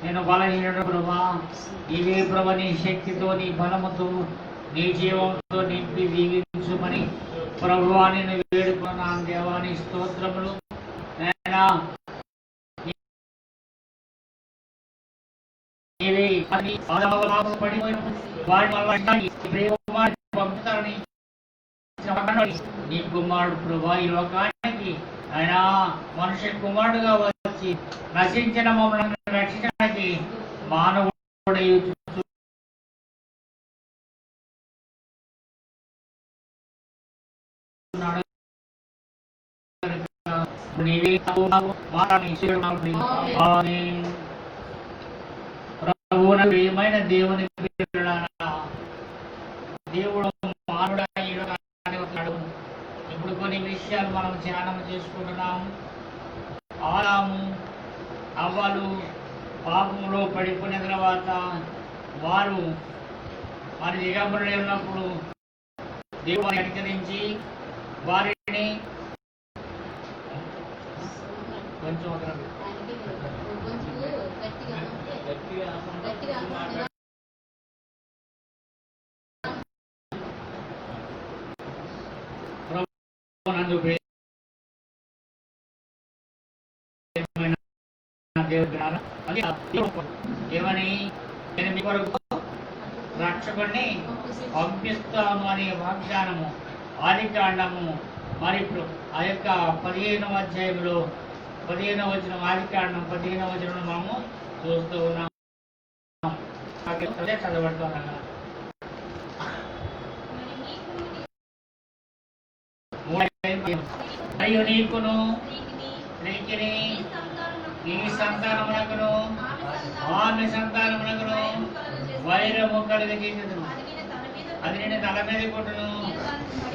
నేను బలహీనుడు ప్రభా, ఇవే ప్రభ నీ శక్తితో నీ బలముతో నీ జీవంతో నింపి దీవించుమని ప్రభువా నేను వేడుకున్నాను. దేవాని స్తోత్రములు. నేను నీ కుమారుడు ప్రభా ఈ లోకానికి ఆయన మనుష్య కుమారుడుగా వచ్చి నశించిన మమ్మల్ని రక్షించడానికి మానవుడు ఏమైనా దేవుని దేవుడు మానవుడు. ఇప్పుడు కొన్ని విషయాలు మనం ధ్యానం చేసుకుంటున్నాము. ఆదాము అవ్వలు పాపంలో పడిపోయిన తర్వాత వారు వారి దిగంబరులు ఉన్నప్పుడు దేవుని అనుకరించి వారిని కొంచెం ఏమని నేను మీ కొరకు రక్షకుడిని పంపిస్తాను అనే వాగ్దానము ఆదికాండము మరి ఆ యొక్క 15వ అధ్యాయంలో 15వ వచనం ఆదికాండం 15వ వచనం మనము చూస్తూ ఉన్నాం. చదవడుతున్నాం. మరియు నీకును నీకిని నీ సంతానమునకును ఆమె సంతానమునకును వైరము కలుగజేసేదను. అది నేను తల మీద కొట్టును,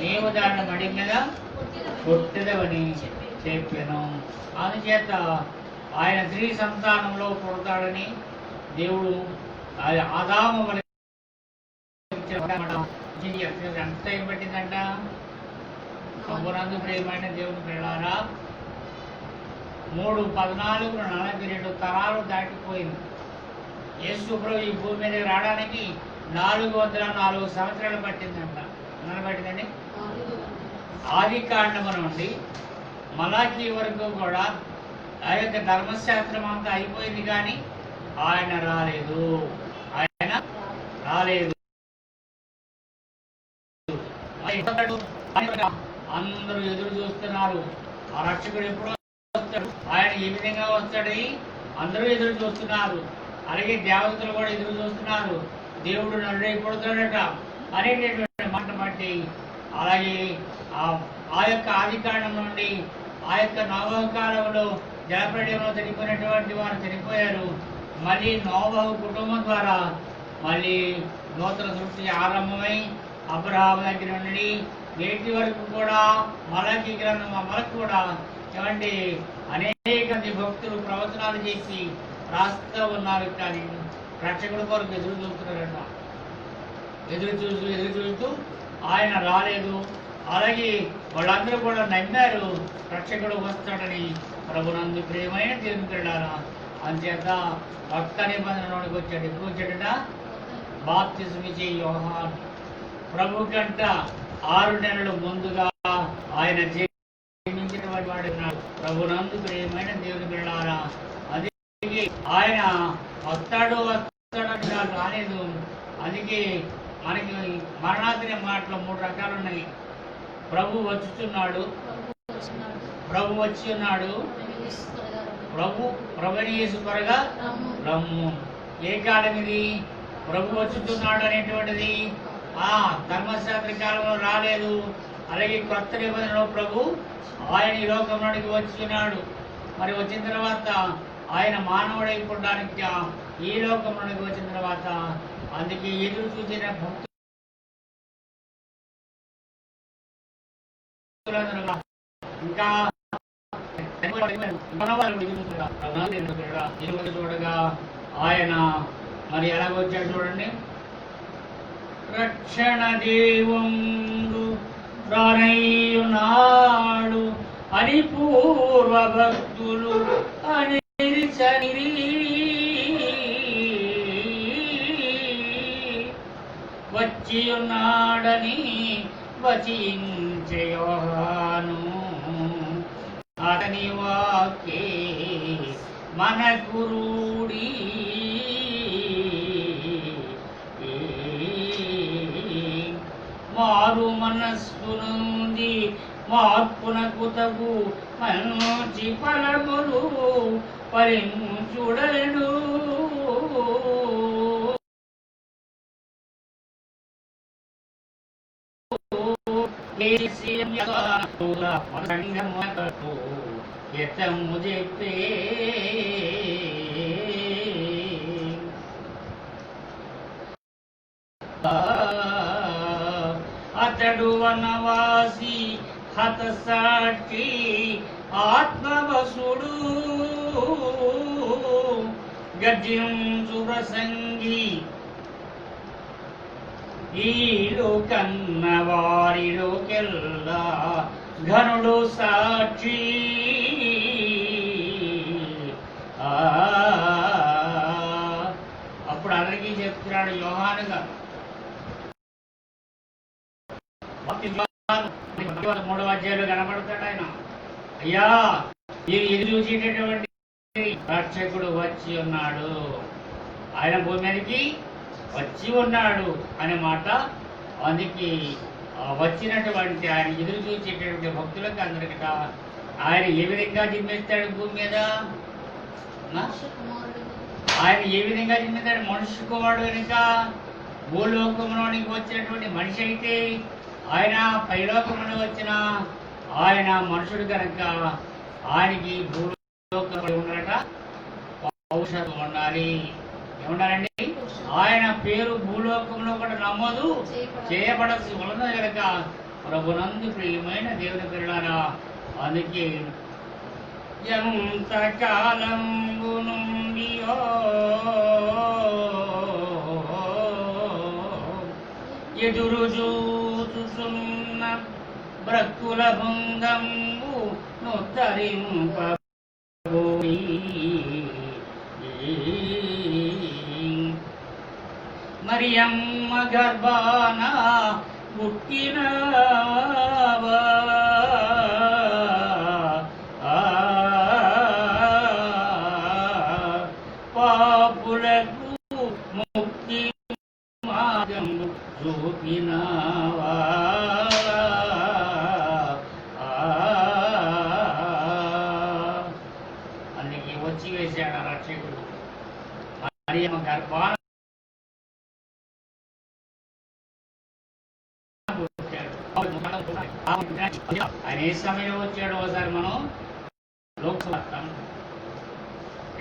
నీవు దాన్ని మడి మీద కొట్టెదవని చెప్పాను. అందుచేత ఆయన స్త్రీ సంతానంలో పుడతాడని దేవుడు ఆదాము ఎంత ఏం పట్టిందంట. సంపూర్ణందు ప్రియమైన దేవుని పిల్లారా, 3, 14, 42 తరాలు దాటిపోయింది. యేసు ప్రభు ఈ భూమి మీద రావడానికి 404 సంవత్సరాలు పట్టిందంట. ఎంత పట్టిందండి? ఆదికాండము నుండి మలాఖీ వరకు కూడా ఆ యొక్క ధర్మశాస్త్రం అంతా అయిపోయింది, కానీ ఆయన రాలేదు. అందరూ ఎదురు చూస్తున్నారు. ఆ రక్షకుడు ఎప్పుడో వస్తాడు, ఆయన ఏ విధంగా వస్తాడని అందరూ ఎదురు చూస్తున్నారు. అలాగే దేవతలు కూడా ఎదురు చూస్తున్నారు. దేవుడు నరుడైపోతాడట అనేటటువంటి మాట బట్టి అలాగే ఆ యొక్క ఆదికాండం నుండి ఆ యొక్క నోవహు కాలంలో జలప్రళయంలో చనిపోయినటువంటి వారు చనిపోయారు. మళ్ళీ నోవహు కుటుంబం ద్వారా మళ్ళీ నూతన సృష్టి ఆరంభమై అబ్రహాము దగ్గర నుండి నేటి వరకు కూడా మలాఖీ గ్రంథం అమలకు కూడా ఏమంటే అనేక మంది భక్తులు ప్రవచనాలు చేసి రాస్తూ ఉన్నారు. కానీ రక్షకుడి కొరకు ఎదురు చూస్తున్నారట. ఎదురు చూస్తూ ఆయన రాలేదు. అలాగే వాళ్ళందరూ కూడా నమ్మారు రక్షకుడు వస్తాడని. ప్రభునందు ప్రియమైన దేవుని పిల్లారా, అంచేత భక్త నిబంధనలోనికి వచ్చాడు. ఎప్పుడు వచ్చాడట? బాప్తిజం ఇచ్చే యోహాను ప్రభు కంట 6 నెలలు ముందుగా ఆయన జన్మించినటువంటి వాడు ఉన్నాడు. ప్రభునందు ప్రియమైన దేవుని పిల్లారా, అది ఆయన వస్తాడు రాలేదు. అందుకే మనకి మరణార్థిన మాటలు 3 రకాలు ఉన్నాయి. ప్రభు వచ్చుచున్నాడు, ప్రభు వచ్చి ఉన్నాడు, ప్రభుని యేసు త్వరగా రమ్ము. ఏ కాలం ఇది? ప్రభు వచ్చుతున్నాడు అనేటువంటిది ధర్మశాస్త్ర కాలంలో రాలేదు. అలాగే కొత్త నిబంధనలో ప్రభు ఆయన ఈ లోకంలోనికి వచ్చి ఉన్నాడు. మరి వచ్చిన తర్వాత ఆయన మానవుడైపోవడానికి ఈ లోకంలోనికి వచ్చిన తర్వాత అందుకే ఎదురు చూసిన భక్తులు ఇంకా చూడగా ఆయన మరి ఎలాగొచ్చాడు చూడండి. రక్షణ దేవుడు రానయ్యున్నాడు అని పూర్వ భక్తులు అనిరిచనిరి వచ్చి ఉన్నాడని వచించే యోహాను. అతని వాక్యే మనకు రూఢి. మారు మనస్సు నుండి మార్పునకు తగు మంచి ఫలములు ఫలించుడను. ఎత్తము చెప్పే అతడు వనవాసి హతసాక్షి ఆత్మవసుడు గర్జించు ప్రసంగి ఈలో కన్న వారిలోకెల్లా ఘనుడు సాక్షి. అప్పుడు అందరికీ చెప్తున్నాడు యోహాను గారు. 3వ అధ్యాయంలో కనబడతాడు ఆయన. అయ్యా మీరు ఎదురు చూసేటటువంటి రక్షకుడు వచ్చి ఉన్నాడు, ఆయన భూమి మీదకి వచ్చి ఉన్నాడు అనే మాట. అందుకే వచ్చినటువంటి ఆయన ఎదురు చూసేటటువంటి భక్తులకు అందరికట ఆయన ఏ విధంగా జన్మిస్తాడు భూమి మీద? ఆయన ఏ విధంగా జన్మిస్తాడు? మనుష్య కుమారుడు కనుక భూలోకంలోనికి వచ్చినటువంటి మనిషి అయితే ఆయన పైలోకంలో వచ్చిన ఆయన మనుషుడు కనుక ఆయనకి భూలోకంలో ఉన్నారట పౌరుషత్వం ఉండాలి. ఏముండాలండి? ఆయన పేరు భూలోకంలో కూడా నమోదు చేయబడాల్సి ఉన్నది కనుక ప్రభునందు ప్రియమైన దేవుని పిల్లలారా, అందుకే ఎంత కాలంబు నుండి ఎదురు చూచుచున్న బ్రతుల బృందంబు నుత్తరింపబోయి మరియమ్మ గర్భాన పుట్టినవా పాపులకు ముక్తి మార్గము చూపినవా. అందుకే వచ్చి వేశాడు రక్షకుడు. మరియమ్మ గర్భాన ఆయన ఏ సమయంలో వచ్చాడో ఒకసారి మనం లోకవార్త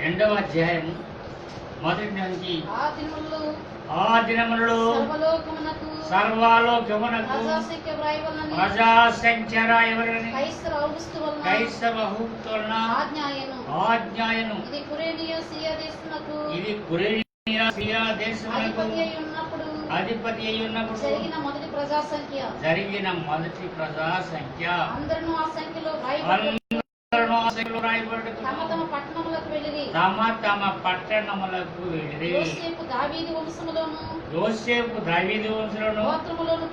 2వ అధ్యాయం మొదటి నుంచి ఆ దినములలో సర్వలోకమునకు ప్రజాసంఖ్య రాయవలెనని కైసర ఔగుస్తు వలన ఆజ్ఞాయను. ఇది కురేనియా సిరియా దేశమునకు అధిపతి అయి ఉన్నప్పుడు జరిగిన మొదటి ప్రజా సంఖ్య. అందరూ ఆ సంఖ్యలో రాయబడి తమ తమ పట్టణములకు వెళ్ళిరి. యోసేపు దావీదు వంశములోను గోత్రములోను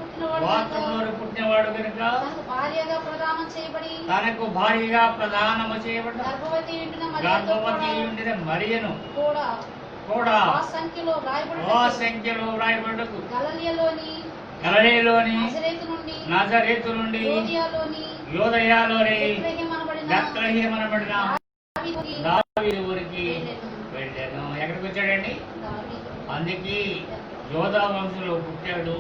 పుట్టినవాడు కనుక తనకు భార్యగా ప్రదానము చేయబడి గర్భవతి ఉండిన మరియను కూడా ఆ సంఖ్యలో రాయబడకు గలిలయలోని నజరేతు నుండి యోదయలోని బెత్లెహేము అనబడిన దావీదు ఊరికి వెళ్ళాను. ఎక్కడికి వచ్చాడండి? అందుకే యోదా వంశంలో పుట్టాడు.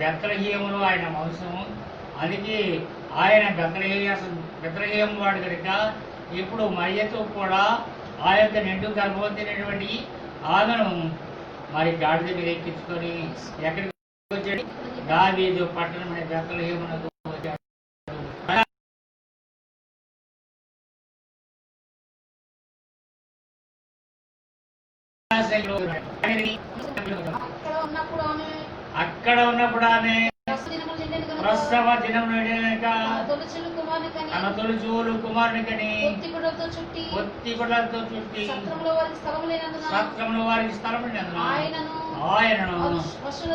బెత్లెహేములో ఆయన వంశము. అందుకే ఆయన బెత్లెహేము వాడు కనుక ఇప్పుడు మరియతో కూడా ఆ యొక్క నిండు గర్భవతి అయినటువంటి ఆమెను మరి గాడిద మీద ఎక్కించుకొని ఎక్కడికి వచ్చాడు? దావీదు పట్టణం అనే బెత్లెహేమునకు వచ్చాడు. అక్కడ ఉన్నప్పుడు ఆమె ప్రసవ దినం నిండెనక తన తొలిచూలు కుమారుని కని పొత్తి గుడ్డలతో చుట్టి సత్రంలో వారికి స్థలం లేనందున ఆయనను పశువుల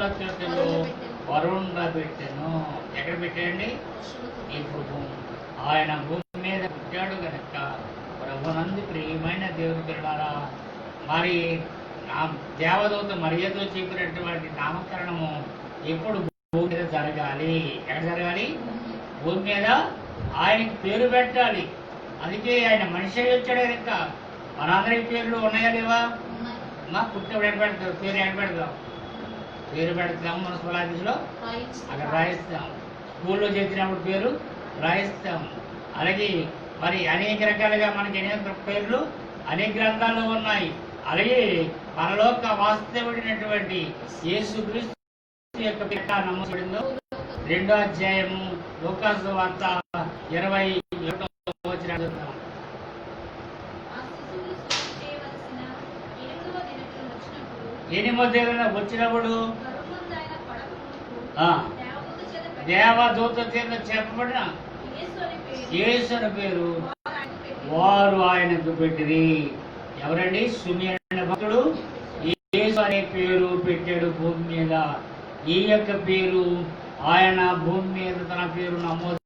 తొట్టిలో వరుండ పెట్టెను. ఎక్కడ పెట్టండి? ఇప్పుడు ఆయన భూమి మీద పుట్టాడు కనుక ప్రభునందు ప్రియమైన దేవుని పిల్లలారా, మరి నా దేవదూత మరియతో చెప్పినటువంటి నామకరణము ఎప్పుడు భూమి మీద జరగాలి? ఎక్కడ జరగాలి? భూమి మీద ఆయనకి పేరు పెట్టాలి. అందుకే ఆయన మనిషి వచ్చాడు కనుక మనందరికి పేర్లు ఉన్నాయా లేవా? మా పుట్టినప్పుడు ఎక్కడ పెడతాం? పేరు ఎక్కడ పెడతాం? పేరు పెడతాం మున్సిపల్ ఆఫీసులో అక్కడ రాయిస్తాం. స్కూల్లో చేసినప్పుడు పేరు రాయిస్తాం. అలాగే మరి అనేక రకాలుగా మనకి అనేక పేర్లు అనేక గ్రంథాల్లో ఉన్నాయి. అలాగే పరలోక వాస్తవుడినటువంటి యేసుక్రీస్తు యొక్క పేరు నమ్మబడిందో 2వ అధ్యాయము లూకాసు వార్త 21వ వచనం. ఎనిమిదవ దినం వచ్చినప్పుడు దేవదూత చేత చెప్పబడిన యేసు అనే పేరు వారు ఆయనకు పెట్టిరి. ఎవరండి? సుమియన భక్తుడు యేసు అనే పేరు పెట్టాడు భూమి మీద. ఈ యొక్క పేరు ఆయన భూమి మీద తన పేరు నమోదు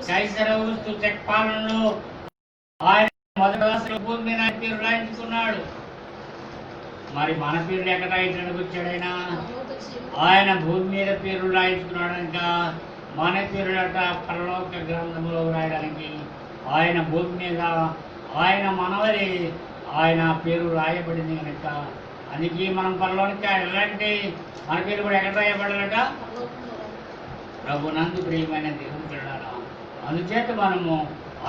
కైసర్ ఔగుస్తు పాలనలో ఆయన మొదటి భూమి మీద పేరు రాయించుకున్నాడు. మరి మన పేర్లు ఎక్కడ రాయించడానికి వచ్చాడు? ఆయన భూమి మీద పేరు రాయించుకున్నాడు కనుక మన పేరుట పరలోక గ్రంథంలో రాయడానికి ఆయన భూమి మీద ఆయన మనవరి ఆయన పేరు రాయబడింది కనుక అందుకే మనం పరలోకి ఎలాంటి మన పేరు కూడా ఎక్కడ రాయబడాలట? ప్రభునందు ప్రియమైన దేవుని పిల్లలారా, అందుచేత మనము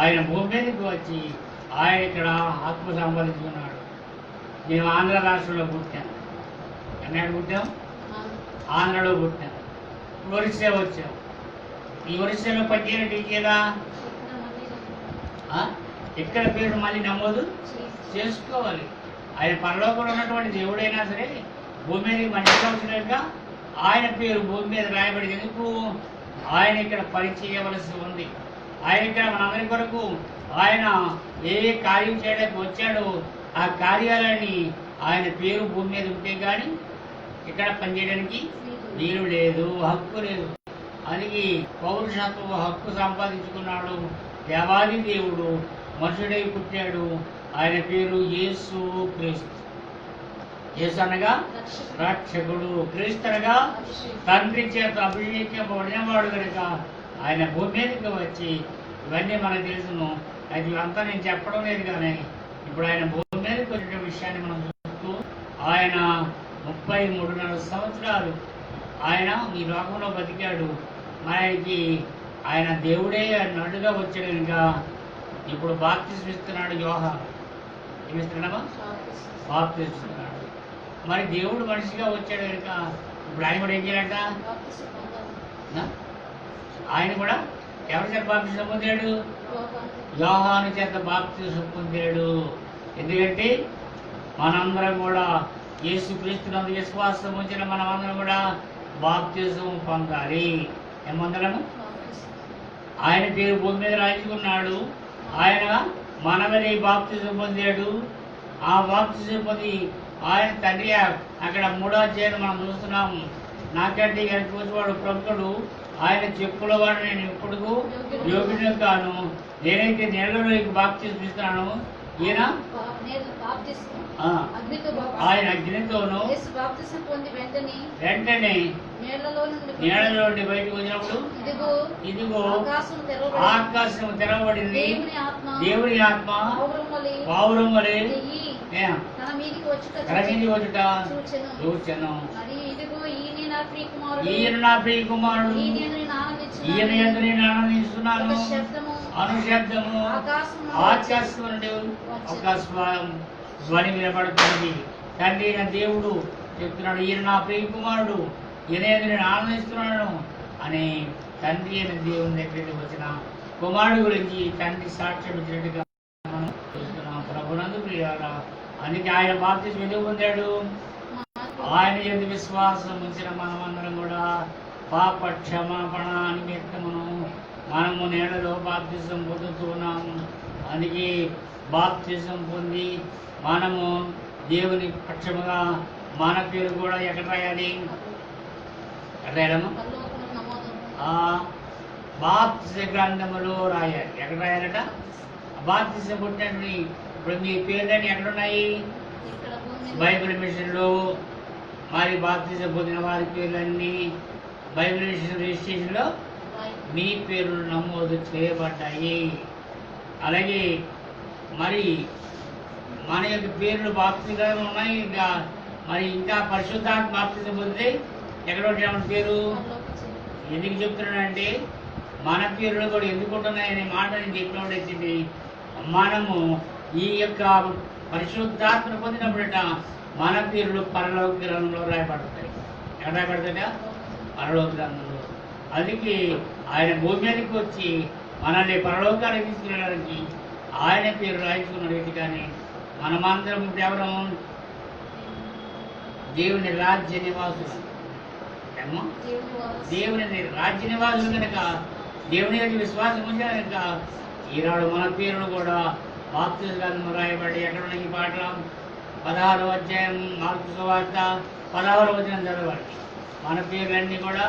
ఆయన భూమి మీదకి వచ్చి ఆయన ఇక్కడ ఆత్మ సంపాదించుకున్నాడు. నేను ఆంధ్ర రాష్ట్రంలో పుట్టాను. ఎన్నాడు పుట్టాం? ఆంధ్రలో పుట్టాను. ఒరిస్సా వచ్చాం. ఈ ఒరిస్సాలో పట్టిన టీకేదా ఇక్కడ పేరు మళ్ళీ నమోదు చేసుకోవాలి. ఆయన పరలోకంలో ఉన్నటువంటి దేవుడైనా సరే భూమి మీదకి మనిషిగా వచ్చినాక ఆయన పేరు భూమి మీద రాయబడి ఎందుకు? ఆయన ఇక్కడ పరిచయవలసి ఉంది. ఆయన ఇక్కడ మనందరి కొరకు ఆయన ఏ కార్యం చేయడానికి వచ్చాడో ఆ కార్యాలని ఆయన పేరు భూమి మీద ఉంటే కానీ ఇక్కడ పనిచేయడానికి వీలు లేదు, హక్కు లేదు. అందుకే పౌరుషత్వ హక్కు సంపాదించుకున్నాడు. దేవాది దేవుడు మనుషుడై పుట్టాడు. ఆయన పేరు యేసు క్రీస్తు. యేసు అనగా రక్షకుడు, క్రీస్తు అనగా తండ్రి చేత అభిషేకింపబడినవాడు కనుక ఆయన భూమి మీదకి వచ్చి ఇవన్నీ మనకు తెలుసును. అది అంతా నేను చెప్పడం లేదు కానీ ఇప్పుడు ఆయన భూమి మీదకి వచ్చిన విషయాన్ని మనం చూస్తూ ఆయన 33.5 సంవత్సరాలు ఆయన ఈ లోకంలో బతికాడు. మనకి ఆయన దేవుడే నడుగా వచ్చాడు కనుక ఇప్పుడు బాప్తిస్మం ఇస్తున్నాడు. యోహాను ఏమిస్తున్నామా? బాప్తిస్మం ఇస్తున్నాడు. మరి దేవుడు మనిషిగా వచ్చాడు కనుక ఇప్పుడు ఆయన కూడా ఏం చేయాలంట? ఆయన కూడా ఎవరి చేత బాప్తిస్మం పొందాడు? యోహాను చేత బాప్తిస్మం పొందాడు. ఎందుకంటే మనందరం కూడా యేసుక్రీస్తునందు విశ్వాసం వచ్చిన మనమందరం కూడా బాప్తిస్మం పొందాలి. ఏమందరము? ఆయన పేరు భూమి మీద రాయించుకున్నాడు. ఆయన మనవని బాప్తిస్మం పొందాడు. ఆ బాప్తిస్మం పొంది ఆయన తండ్రి అక్కడ 3వ అధ్యాయం మనం చూస్తున్నాము. నాకంటే ఇక్కడ చూసేవాడు ప్రముఖుడు, ఆయన చెప్పుల వాడు నేను ఇప్పుడు యోగిని కాను, నేనైతే నీళ్ళలోకి బాప్తిస్మం ఇస్తున్నాను. ఈయన ఆయన అగ్నితోను వెంటనే నీళ్ళలో నుండి బయటకు వచ్చినప్పుడు ఇదిగో ఆకాశం తెరవబడింది. దేవుని ఆత్మ పావురం వలె తన మీదికి వచ్చుట చూచెను. ఈయన నా ప్రియ కుమారుడు, ఈయన యందు నేను ఆనందిస్తున్నాను. అనుశబ్దము ఆకాశం నుండి ఒక ధ్వని వినపడుతుంది. తండ్రి అయిన దేవుడు చెప్తున్నాడు, ఈయన నా ప్రియ కుమారుడు, ఈయన యందు నేను ఆనందిస్తున్నాను అని తండ్రి అయిన దేవుని దగ్గరికి వచ్చిన కుమారుడు గురించి తండ్రి సాక్ష్యం ఇచ్చినట్టుగా మనం చూస్తున్నాం. ప్రభునందు ప్రియారా, అందుకే ఆయన బాప్తిజం ఎందుకు పొందాడు? ఆయన యందు విశ్వాసం ఉంచిన మనమందరం కూడా పాప క్షమాపణ నిమిత్తమును మనము నేలలో బాప్తిజం పొందుతున్నాము. అందుకే బాప్తిజం పొంది మనము దేవుని పక్షముగా మన పేరు కూడా ఎక్కడ రాయాలి? రాయాలమ్మా? బాప్తిజ గ్రంథములో రాయాలి. ఎక్కడ రాయాలట? బాప్తిజం పుట్టినటువంటి ఇప్పుడు మీ పేర్లన్నీ ఎక్కడున్నాయి? బైబిల్ మిషన్లో. మరి బాప్తిజం పొందిన వారి పేర్లన్నీ బైబిల్ మిషన్ రిజిస్ట్రేషన్లో మీ పేర్లు నమోదు చేయబడ్డాయి. అలాగే మరి మన యొక్క పేర్లు బాప్తిజంగా ఉన్నాయి. ఇంకా మరి ఇంకా పరిశుద్ధాత్మ బాప్తిజం పొందితే ఎక్కడ ఉంటామని పేరు? ఎందుకు చెప్తున్నానంటే మన పేర్లు కూడా ఎందుకు ఉంటున్నాయనే మాట నేను చెప్పినప్పుడైతే మనము ఈ యొక్క పరిశుద్ధాత్మను పొందినప్పుడట మన పేర్లు పరలోక గ్రంథంలో రాయబడతాయి. ఎక్కడ రాయబడతాయా? పరలోక గ్రంథంలో. అందుకే ఆయన భూమి మీదకి వచ్చి మనల్ని పరలోకానికి తీసుకెళ్ళడానికి ఆయన పేరు రాయించుకున్న రీతిగానే మనమందరం ఎవరం దేవుని రాజ్య నివాసులు. ఏమో దేవుని రాజ్య నివాసులు కనుక దేవుని యొక్క విశ్వాసం ఉంటే కనుక ఈనాడు మన పేరును కూడా బాప్తిజం గ్రంథంలో రాయబడి ఎక్కడ ఉన్న ఈ పాటల 16వ అధ్యాయం మార్కు సువార్త 16వ వచనం చదవాలి. మన పేర్లన్నీ కూడా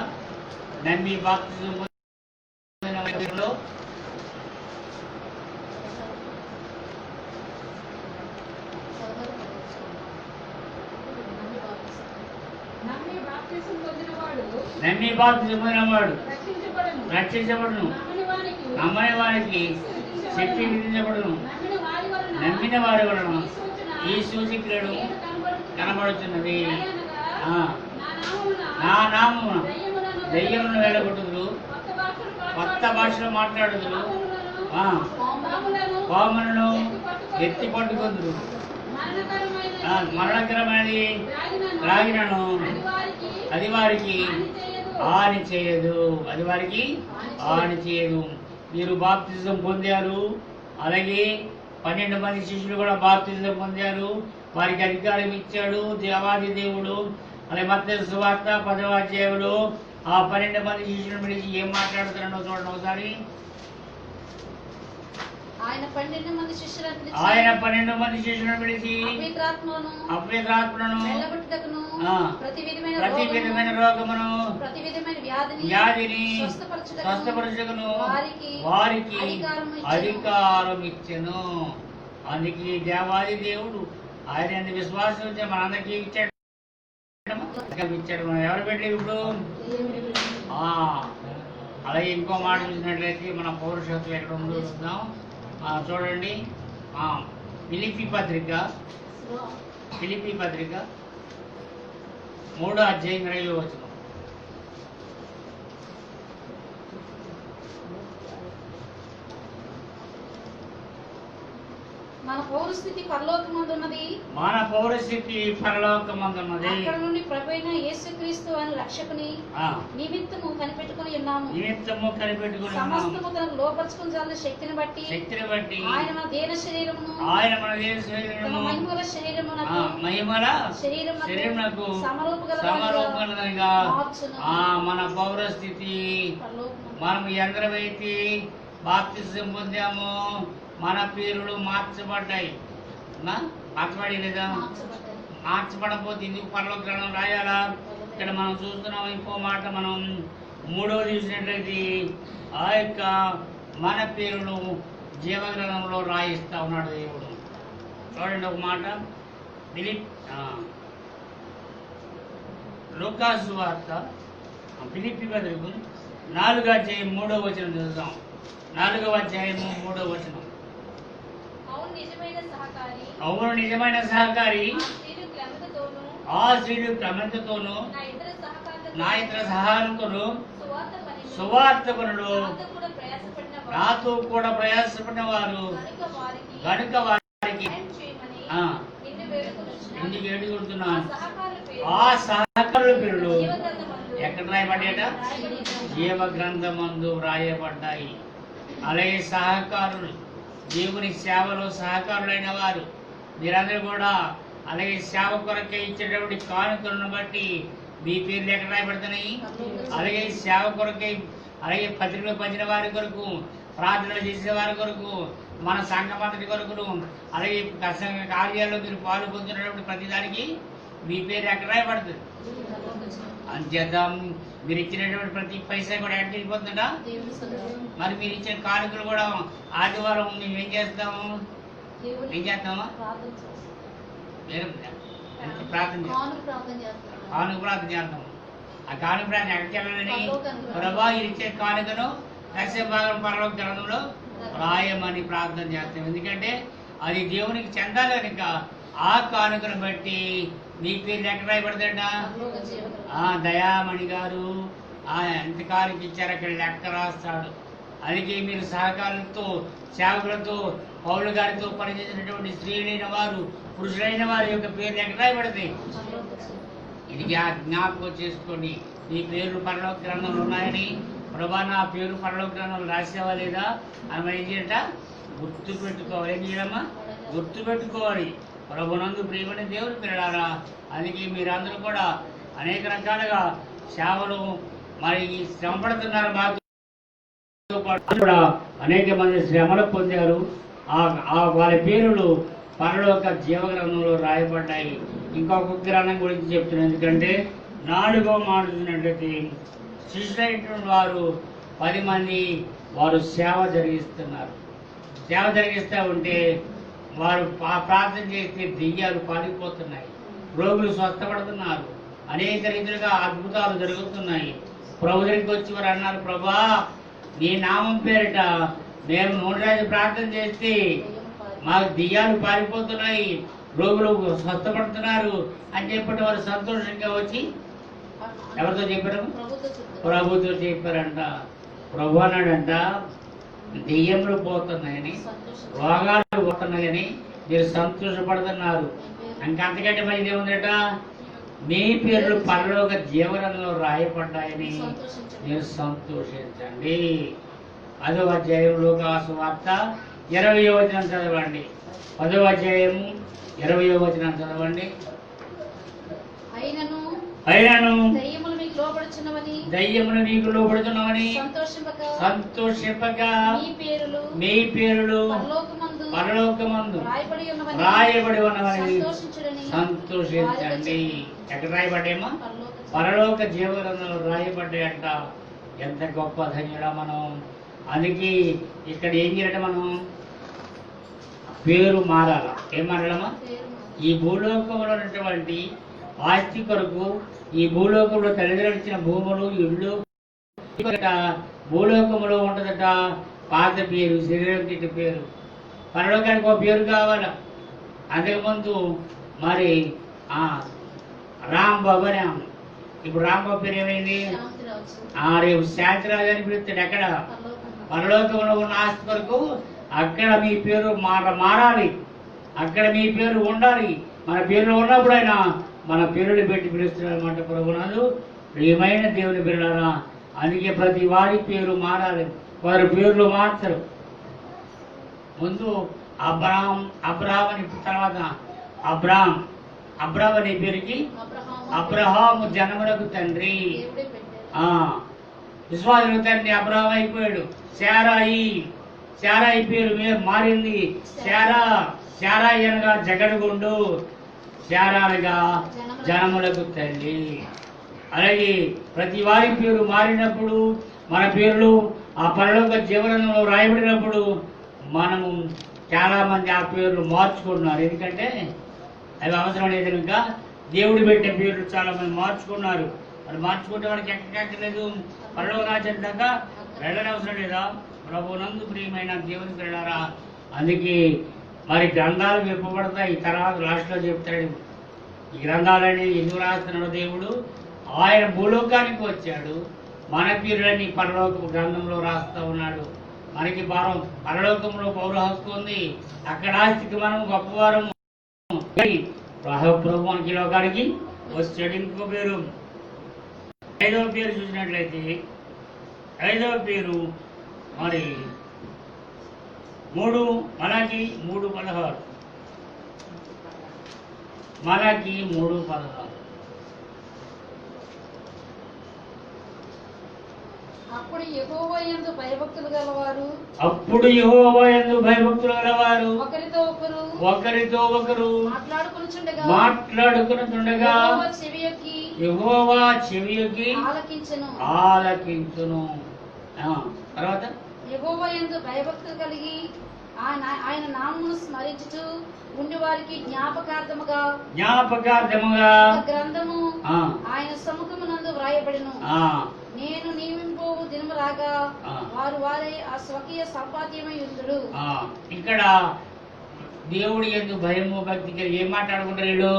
నమ్మి బాప్తిజం పొందిన పేరులో నమ్మి బాప్తిజం పొందినవాడు రక్షించబడును, నమ్మని వారికి శక్తి విధించబడును. నమ్మిన వారి వలన ఈ సూచక్రియలు కనబడుతున్నది. నా నామమున దయ్యములను వెళ్ళగొట్టుదురు, కొత్త భాషలో మాట్లాడుదురు, పాములను ఎత్తి పట్టుకొందురు, మరణకరమైనది రాగినను అది వారికి హాని చేయదు. అది వారికి హాని చేయదు. మీరు బాప్తిజం పొందారు. అలాగే 12 మంది శిష్యులు కూడా బాప్తిజం పొందారు. వారికి అధికారం ఇచ్చాడు దేవాది దేవుడు. అలాగే మత్తయి సువార్త 10వ అధ్యాయంలో ఆ 12 మంది శిష్యులను పిలిచి ఏం మాట్లాడుతున్నాడో చూడండి ఒకసారి. ఆయన 12 మంది శిష్యులను పిలిచి అపవిత్రాత్మలను ప్రతి విధమైన రోగమును వ్యాధిని స్వస్థపరచుటకును వారికి అధికారం ఇచ్చెను. అందుకే దేవాది దేవుడు ఆయన విశ్వాసం ఉంటే మనందరికీ ఇచ్చాడు. మనం ఎవరు పెట్టలేదు ఇప్పుడు? అలాగే ఇంకో మాట చూసినట్లయితే మన పౌరుషత్వం ఎక్కడ ఉందో చూద్దాం. చూడండి, ఫిలిప్పీ పత్రిక 3వ అధ్యాయం 20వ వచనం. మన పౌరస్థితి పరలోకమందున్నది. అక్కడ నుండి ప్రభువైన యేసుక్రీస్తు అని రక్షకుని నిమిత్తము కనిపెట్టుకుని ఉన్నాము. సమస్తము తనకు లోపరుచుకుని చాలిన శక్తిని బట్టి ఆయన మన దేన శరీరమును మహిమల శరీరమునకు సమరూపగలగా మన పౌరస్థితి. మనం ఎందరైతే బాప్తిజం పొందామో మన పేర్లు మార్చబడ్డాయి. మార్చబడి లేదా? మార్చబడకపోతే ఎందుకు పరలోక గ్రంథం రాయాలా? ఇక్కడ మనం చూస్తున్నాం. ఇంకో మాట మనం 3వ చూసినట్లయితే ఆ యొక్క మన పేరును జీవగ్రంథంలో రాయిస్తా ఉన్నాడు దేవుడు. చూడండి ఒక మాట. లూకాసు వార్త ఫిలిప్పీ పత్రిక 4వ అధ్యాయం 3వ వచనం చూద్దాం. 4వ అధ్యాయము 3వ వచనం. అవును నిజమైన సహకారి ఆ స్త్రీలు క్రమంతోనూ నా ఇతర సహాయంతోనూ సువార్త పనులు నాతో కూడా ప్రయాసపడిన వారు కనుక వారికి ఇంటికి ఏడుకుంటున్నాను. ఆ సహకారుల పేర్లు ఎక్కడ రాయబడ్డాయట? జీవ గ్రంథమందు రాయబడ్డాయి. అలాగే సహకారులు దేవుని సేవలో సహకారులైన వారు మీరందరూ కూడా అలాగే సేవ కొరకే ఇచ్చేటటువంటి కానుకలను బట్టి మీ పేర్లు ఎక్కడ రాయబడుతున్నాయి. అలాగే సేవ కొరకే, అలాగే పత్రికలు పంచిన వారి కొరకు, ప్రార్థనలు చేసే వారి కొరకు, మన సంఘమంతటి కొరకును, అలాగే కార్యాల్లో మీరు పాలు పొందుతున్నటువంటి ప్రతిదానికి మీ పేరు ఎక్కడ రాయబడుతుంది. అంచేత మీరు ఇచ్చినటువంటి ప్రతి పైసా కూడా ఎక్కడ వెళ్ళిపోతుందా. మరి మీరు ఇచ్చిన కానుకలు కూడా ఆదివారం మేము ఏం చేస్తాము, ఏం చేస్తామా, ప్రార్థన చేస్తాము. ఆ కానుక ప్రార్థన ఎక్కడికి వెళ్ళాలని, ప్రభా ఇచ్చే కానుకను దశభాగం పరలోక గ్రంథంలో రాయమని ప్రార్థన చేస్తాం. ఎందుకంటే అది దేవునికి చెందాలి కనుక ఆ కానుకను బట్టి మీ పేరు ఎక్కడ రాయబడతాడ. దయామణి గారు ఎంత కానుక ఇచ్చారు అక్కడ లెక్క రాస్తాడు. అందుకే మీరు సహకారులతో, సేవకులతో, పౌలు గారితో పనిచేసినటువంటి స్త్రీలైన వారు, పురుషులైన వారి యొక్క పేర్లు ఎక్కడ రాయబడతాయి. ఇది జ్ఞాపకం చేసుకోండి. మీ పేర్లు పరలోక గ్రంథంలో ఉన్నాయని, ప్రభా నా పేరు పరలోక గ్రంథంలో రాసేవా లేదా అని మనం ఏం చేయట గుర్తు పెట్టుకోవాలి. ఏం చేయడమ్మా, గుర్తు పెట్టుకోవాలి. ప్రభునందు ప్రియమైన దేవుడు పిల్లలారా, అందుకే మీరందరూ కూడా అనేక రకాలుగా సేవలు మరి శ్రమ పడుతున్నారు. మాతో పాటు కూడా అనేక మంది శ్రమలు పొందారు. వాళ్ళ పేర్లు పరలోక జీవగ్రంథంలో రాయబడ్డాయి. ఇంకొక గ్రంథం గురించి చెప్తున్నాను. ఎందుకంటే 4వ మాట చూసినట్లయితే శిష్యులైనటువంటి వారు 10 మంది వారు సేవ జరిగిస్తున్నారు. సేవ జరిగిస్తూ ఉంటే వారు ప్రార్థన చేస్తే దెయ్యాలు పారిపోతున్నాయి, రోగులు స్వస్థపడుతున్నారు, అనేక రీతిలుగా అద్భుతాలు జరుగుతున్నాయి. ప్రభు దగ్గరికి వచ్చి వారు అన్నారు, ప్రభా నీ నామం పేరిట మేము 3 రోజులు ప్రార్థన చేస్తే మాకు దెయ్యాలు పారిపోతున్నాయి, రోగులు స్వస్థపడుతున్నారు అని చెప్పి వారు సంతోషంగా వచ్చి ఎవరితో చెప్పారు, ప్రభుతో చెప్పారంట. ప్రభు అన్నాడంట, దెయ్యములు పోతున్నాయని, రోగాలు పోతున్నాయని మీరు సంతోషపడుతున్నారు. అంతకంటే మరి ఏముందట, మీ పేర్లు పరలోక జీవనంలో రాయబడ్డాయని మీరు సంతోషించండి. 10వ అధ్యాయం లూకా సువార్త 20వ వచనం చదవండి. 10వ అధ్యాయము 20వ వచనం చదవండి. అయినను దయ్యములు మీకు లోబడుచున్నవని సంతోషింపక మీ పేరులు పరలోకమందు రాయబడి ఉన్నవని సంతోషించండి. ఎక్కడ రాయబడ్డామా, పరలోక జీవగ్రంథంలో రాయబడ్డాయంట. ఎంత గొప్ప ధన్యుడా మనం. అందుకే ఇక్కడ ఏం చేయడం, మనం పేరు మారాలా. ఏం మారాలమ్మా, ఈ భూలోకంలో ఉన్నటువంటి ఆస్తి కొరకు, ఈ భూలోకంలో తల్లిదండ్రులు ఇచ్చిన భూములు, ఇళ్ళు, భూలోకంలో ఉంటుందట పాత పేరు, శరీరం పేరు. పరలోకానికి ఒక పేరు కావాలా. అంతకుముందు మరి రాంబాబు అని, ఇప్పుడు రాంబాబు పేరు ఏమైంది, రేపు శాంతిరాజు అని పిలుస్తాడు. ఎక్కడ, పరలోకంలో ఉన్న ఆస్తి కొరకు అక్కడ మీ పేరు మారాలి, అక్కడ మీ పేరు ఉండాలి. మన పేర్లు ఉన్నప్పుడు ఆయన మన పేరుని పెట్టి పిలుస్తున్నాడు అన్నమాట. ప్రభునందు ప్రియమైన దేవుని పిల్లలారా, అందుకే ప్రతి వారి పేరు మారాలి. వారి పేర్లు మార్చరు. ముందు అబ్రాహం అని, తర్వాత అబ్రాహం అనే పేరుకి అబ్రహాము జనములకు తండ్రి, విశ్వాసులకు తండ్రి అబ్రహాం అయిపోయాడు. శారాయి పేరు మారింది. శారాయి అనగా జగడుగుండు, శారాలుగా జనములకు తల్లి. అలాగే ప్రతి వారి పేరు మారినప్పుడు, మన పేర్లు ఆ పరలోక జీవనంలో రాయబడినప్పుడు మనము చాలా మంది ఆ పేర్లు మార్చుకుంటున్నారు. ఎందుకంటే అవి అవసరం లేదు కనుక దేవుడు పెట్టే పేర్లు చాలా మంది మార్చుకున్నారు. మరి మార్చుకుంటే వాడికి ఎక్కలేదు, పరలోక రాజ్యం దాకా వెళ్ళనవసరం లేదా. ప్రభునందు ప్రియమైన దేవుని పిల్లలారా, అందుకే మరి గ్రంథాలు విప్పబడతాయి. తర్వాత లాస్ట్లో చెప్తాడు ఈ గ్రంథాలని ఎందుకు రాస్తున్నాడు దేవుడు. ఆయన భూలోకానికి వచ్చాడు, మన పేరులని పరలోక గ్రంథంలో రాస్తూ ఉన్నాడు. మనకి పరలోకంలో పౌర హక్కు ఉంది. అక్కడ ఆస్తికి మనం గొప్పవారం. ప్రభు మనకి లోకానికి వచ్చాడు. ఇంకో పేరు, 5వ పేరు చూసినట్లయితే 5వ పేరు మరి 3 మలాకి 3:16 మలాకి 3:16. అప్పుడు యెహోవా యందు భయభక్తులు గలవారు ఒకరితో ఒకరు మాట్లాడుకొనుచుండగా యెహోవా చెవియొగ్గి ఆలకించును. తర్వాత యెహోవా యందు భయభక్తులు కలిగి ఆయన నామమును స్మరించుచు ఉండి వారికి జ్ఞాపకార్థముగా గ్రంథము ఆయన సముఖమునందు వ్రాయబడిను. నేను నియమింపోవు దినము రాగా వారి ఆ స్వకీయ సంపాద్యమై ఉందురు. ఇక్కడ దేవుడి యందు భయము భక్తి కలిగి ఏం మాట్లాడుకుంటారు వీళ్ళు?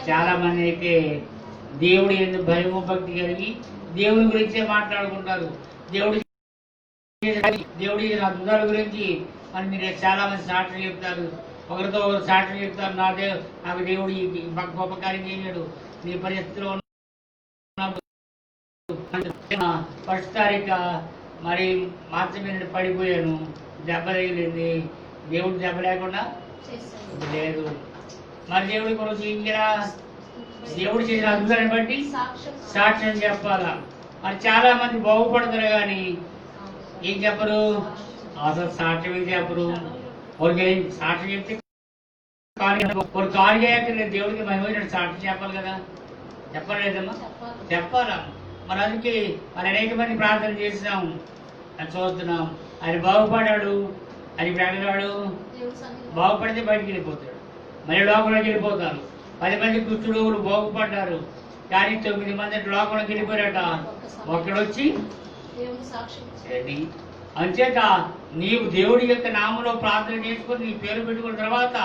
చాలా మంది అయితే దేవుడి యందు భయము భక్తి కలిగి దేవుడి గురించే మాట్లాడుకుంటారు. దేవుడి అద్భుతాల గురించి అని మీరు చాలా మంది సాక్షులు చెప్తారు. ఒకరితో ఒకరు సాక్షులు చెప్తారు. నాకు దేవుడు గొప్ప కార్యం చేశాడు. నీ పరిస్థితిలో ఫస్ట్ తారీఖు మరి మార్చి మీద పడిపోయాను, దెబ్బ తగిలింది. దేవుడు దెబ్బ లేకుండా లేదు. మరి దేవుడి కొరకు ఇంకా దేవుడు చేసిన అద్భుతాన్ని బట్టి సాక్ష్యం చెప్పాలా. మరి చాలా మంది బాగుపడతారు కానీ ఏం చెప్పరు, అసలు సాక్ష్యం ఏం చెప్పరు. ఒకరికి సాక్ష్యం చెప్తే ఒక కాలు చేయక్కర్లేదు, దేవుడికి మహిమైనట్టు సాక్ష్యం చెప్పాలి కదా. చెప్పలేదమ్మా, చెప్పాలా. మరి అందుకే మరి అనేక మంది ప్రార్థన చేసినాం, చూస్తున్నాం. ఆయన బాగుపడ్డాడు, ఆయన వెళ్ళాడు. బాగుపడితే బయటికి వెళ్ళిపోతాడు, మళ్ళీ లోకంలోకి వెళ్ళిపోతారు. 10 మంది కుష్ఠరోగులు బాగుపడ్డారు, కానీ 9 మంది లోకంలోకి వెళ్ళిపోయారట. ఒక్కడొచ్చి అంచేత నీవు దేవుడి యొక్క నామంలో ప్రార్థన చేసుకొని నీ పేరు పెట్టుకున్న తర్వాత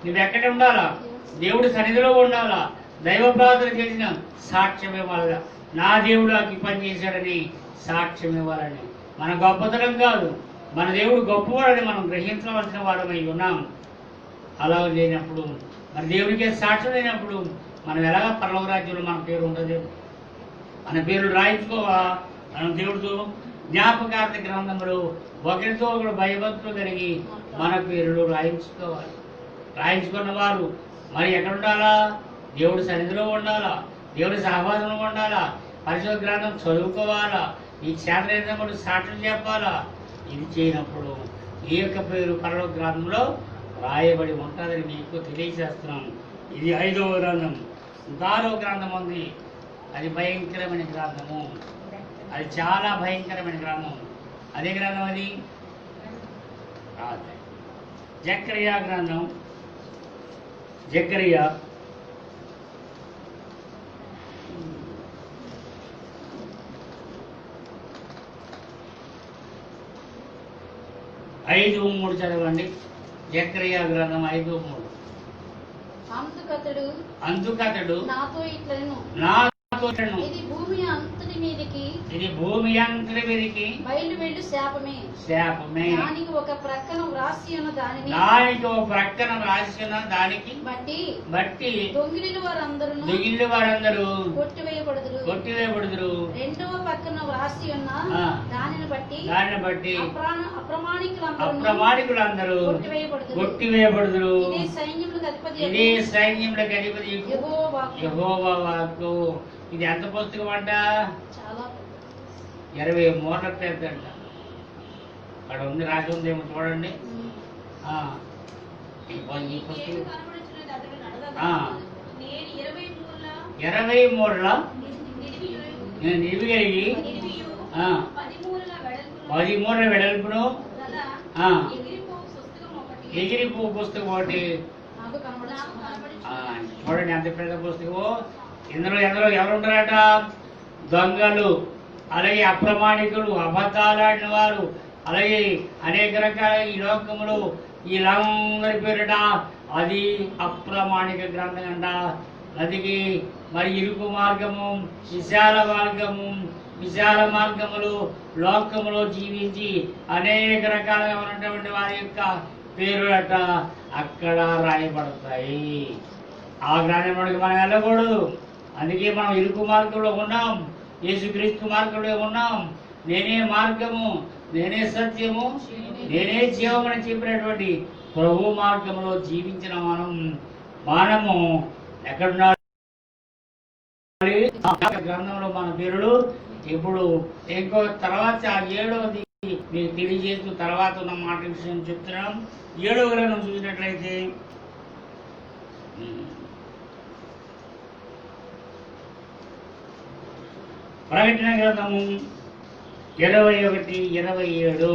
నువ్వు ఎక్కడ ఉండాలా? దేవుడి సన్నిధిలో ఉండాలా. దైవ ప్రార్థన చేసిన సాక్ష్యం ఇవ్వాలా. నా దేవుడు నాకు పని చేశాడని సాక్ష్యం ఇవ్వాలని. మన గొప్పతనం కాదు, మన దేవుడు గొప్పవాడని మనం గ్రహించవలసిన వాడమై ఉన్నాం. అలా లేనప్పుడు మన దేవుడికే సాక్ష్యం లేనప్పుడు మనం ఎలాగ పరలోక రాజ్యంలో మన పేరు ఉంటుంది? మన పేరు రాయించుకోవా? మనం దేవుడితో జ్ఞాపకార్థ గ్రంథంలో ఒకరితో ఒకరు భయభక్తులు కలిగి మన పేరులో రాయించుకోవాలి. రాయించుకున్న వారు మరి ఎక్కడ ఉండాలా? దేవుడి సన్నిధిలో ఉండాలా, దేవుడి సహవాసంలో ఉండాలా, పరిశుద్ధ గ్రంథం చదువుకోవాలా, ఈ క్షేత్ర సాక్ష్యం చెప్పాలా. ఇది చేయనప్పుడు ఈ యొక్క పేరు పరలోక గ్రంథంలో రాయబడి ఉంటుందని మీకు తెలియజేస్తున్నాం. ఇది 5వ గ్రంథం. 6వ గ్రంథం ఉంది, అది భయంకరమైన గ్రంథము. అది చాలా భయంకరమైన గ్రంథం. అదే గ్రంథం అది జకరియా గ్రంథం. జకరియా 5:3 చదవండి. జకరియా గ్రంథం 5:3. అందుకతడు నాతో ఇట్లనెను, ఇది భూమి అంతటి మీదికి బయలు వెళ్ళు శాపమే. దానికి ఒక ప్రక్కన వ్రాసి ఉన్న దానికి బట్టి దొంగిలి వారందరూ కొట్టివేయబడుదురు. రెండవ పక్కన వ్రాసి ఉన్న దానిని బట్టి అప్రమాణికులందరూ కొట్టివేయబడుదురు. ఇదే సైన్యములకు అధిపతి యెహోవా వాక్కు. ఇది ఎంత పుస్తకం అంట? 20 మూరల పెద్ద అంట. అక్కడ ఉంది, రాసి ఉందేమో చూడండి. ఈ పుస్తకం 20 మూరల నేను నిలిపిగలిగి 10 మూరల వెడల్పును ఎగిరిపో పుస్తకం ఒకటి చూడండి. ఎంత పెద్ద పుస్తకము. ఇందులో ఎవరు ఉంటారట? దొంగలు, అలాగే అప్రమాణికులు, అబద్ధాలాడిన వారు, అలాగే అనేక రకాల ఈ లోకములు వీళ్ళందరి పేరిట అది అప్రమాణిక గ్రంథం అంట. నదికి మరి ఇరుకు మార్గము, విశాల మార్గములు లోకములో జీవించి అనేక రకాలుగా ఉన్నటువంటి వారి యొక్క పేరుట అక్కడ రాయబడతాయి. ఆ గ్రంథంలోకి మనం వెళ్ళకూడదు. అందుకే మనం ఇరుకు మార్గంలో ఉన్నాం, యేసుక్రీస్తు మార్గంలో ఉన్నాం. నేనే మార్గము, నేనే సత్యము, నేనే జీవమని చెప్పినటువంటి ప్రభు మార్గంలో జీవించిన మనము ఎక్కడున్నాడు? గ్రంథంలో మన పేరులు ఇప్పుడు ఇంకో తర్వాత 7వది మీకు తెలియజేస్తూ తర్వాత ఉన్న మాట విషయం చెప్తున్నాం. 7వ గ్రంథం చూసినట్లయితే ప్రకటన గ్రంథము 21:27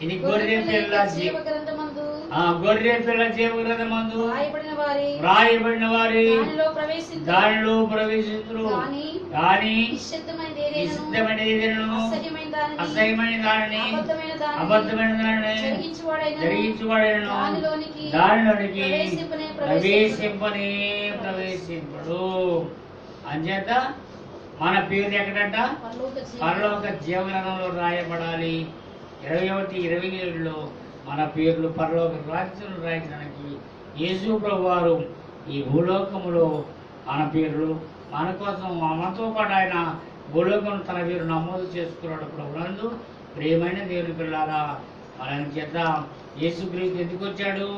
ఇది గొర్రె పిల్ల జీవగ్రంథమందు వ్రాయబడిన వారి దానిలో ప్రవేశించురు కానీ ఇష్టమైన అసహ్యమైన దానిని అబద్ధమైన దానిని జరిగించువాడైనను దానిలోనికి ప్రవేశింపడు. అంచేత మన పేరు ఎక్కడంట? పరలోక జీవగ్రంథంలో రాయబడాలి. 21:27లో మన పేర్లు పరలోక రాజ్యంలో రాయించడానికి యేసు ప్రభు వారు ఈ భూలోకములో మన పేర్లు మన కోసం మనతో పాటు ఆయన భూలోకం తన పేరు నమోదు చేసుకున్నాడు. ప్రభునందు ప్రియమైన దేవుని పిల్లారా, మన చేత యేసుక్రీస్తు ఎందుకు వచ్చాడు?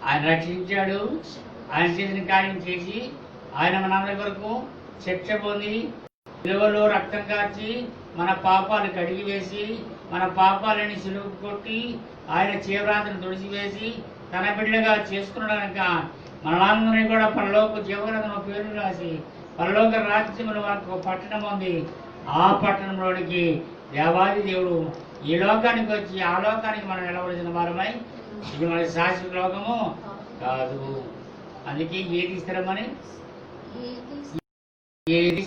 ఆయన రక్షించాడు. ఆయన చేసిన కార్యం చేసి ఆయన మనందరి వరకు శిక్ష పొంది విలువలో రక్తం కార్చి మన పాపాలు కడిగి వేసి మన పాపాలని సిలువ కొట్టి ఆయన జీవరాత్రిని తుడిచివేసి తన బిడ్డగా చేసుకున్నాక మనందరినీ కూడా పరలోక జీవగ్రంథంలో పేరు రాసి పరలోక రాజ్యములు మనకు పట్టణం ఉంది. ఆ పట్టణంలోనికి దేవాది దేవుడు ఈ లోకానికి వచ్చి ఆ లోకానికి మనం నిలబడిన వారమై ఇది మన శాశ్వత లోకము కాదు. అందుకే ఏది స్థిరమని ఏది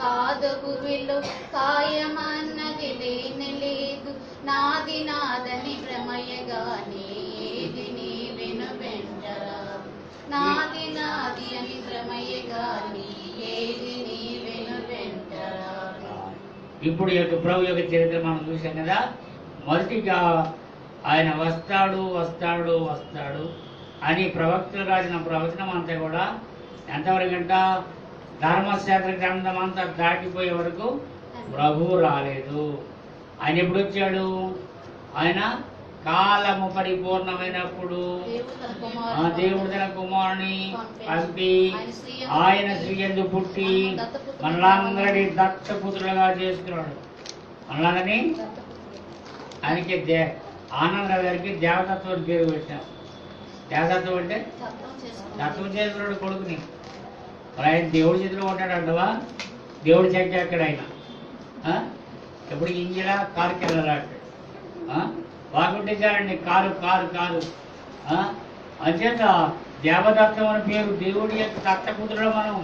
కాదు గురువిలో కాయమన్నది లేని లేదు. నాది నాదని భ్రమయగాని ఏది నీ వెను వెంటరా. నాది నాది అని భ్రమయగాని ఏది నీ వెను వెంటరా. ఇప్పుడు యొక్క ప్రభు యొక్క చరిత్ర మనం చూసాం కదా. మొదటిగా ఆయన వస్తాడు వస్తాడు వస్తాడు అని ప్రవక్తలు రాసిన ప్రవచనం అంతా కూడా ఎంతవరకంట? ధర్మశాస్త్ర గ్రంథం అంతా దాటిపోయే వరకు ప్రభు రాలేదు. ఆయన ఎప్పుడు వచ్చాడు? ఆయన కాలము పరిపూర్ణమైనప్పుడు దేవుడు తన కుమారుని పంపి ఆయన స్త్రీ యందు పుట్టి మనలందరినీ దత్తపుత్రులుగా చేసుకున్నాడు. మనలందరినీ ఆయనకి ఆనందరావు గారికి దేవదత్తుడు పేరు పెట్టాం. దేవదత్తుడు అంటే దత్తం చేసుకున్నాడు కొడుకుని. ఆయన దేవుడి చేతిలో ఉంటాడు అంటవా? దేవుడి చెక్క ఎక్కడ ఆయన ఎప్పుడు ఇంజిలా కారుకి వెళ్ళాలంటే బాగుంటేసారండి కారు కారు కారు అంచేత దేవదత్తం అని పేరు. దేవుడి యొక్క దత్తపుత్రుడు మనం.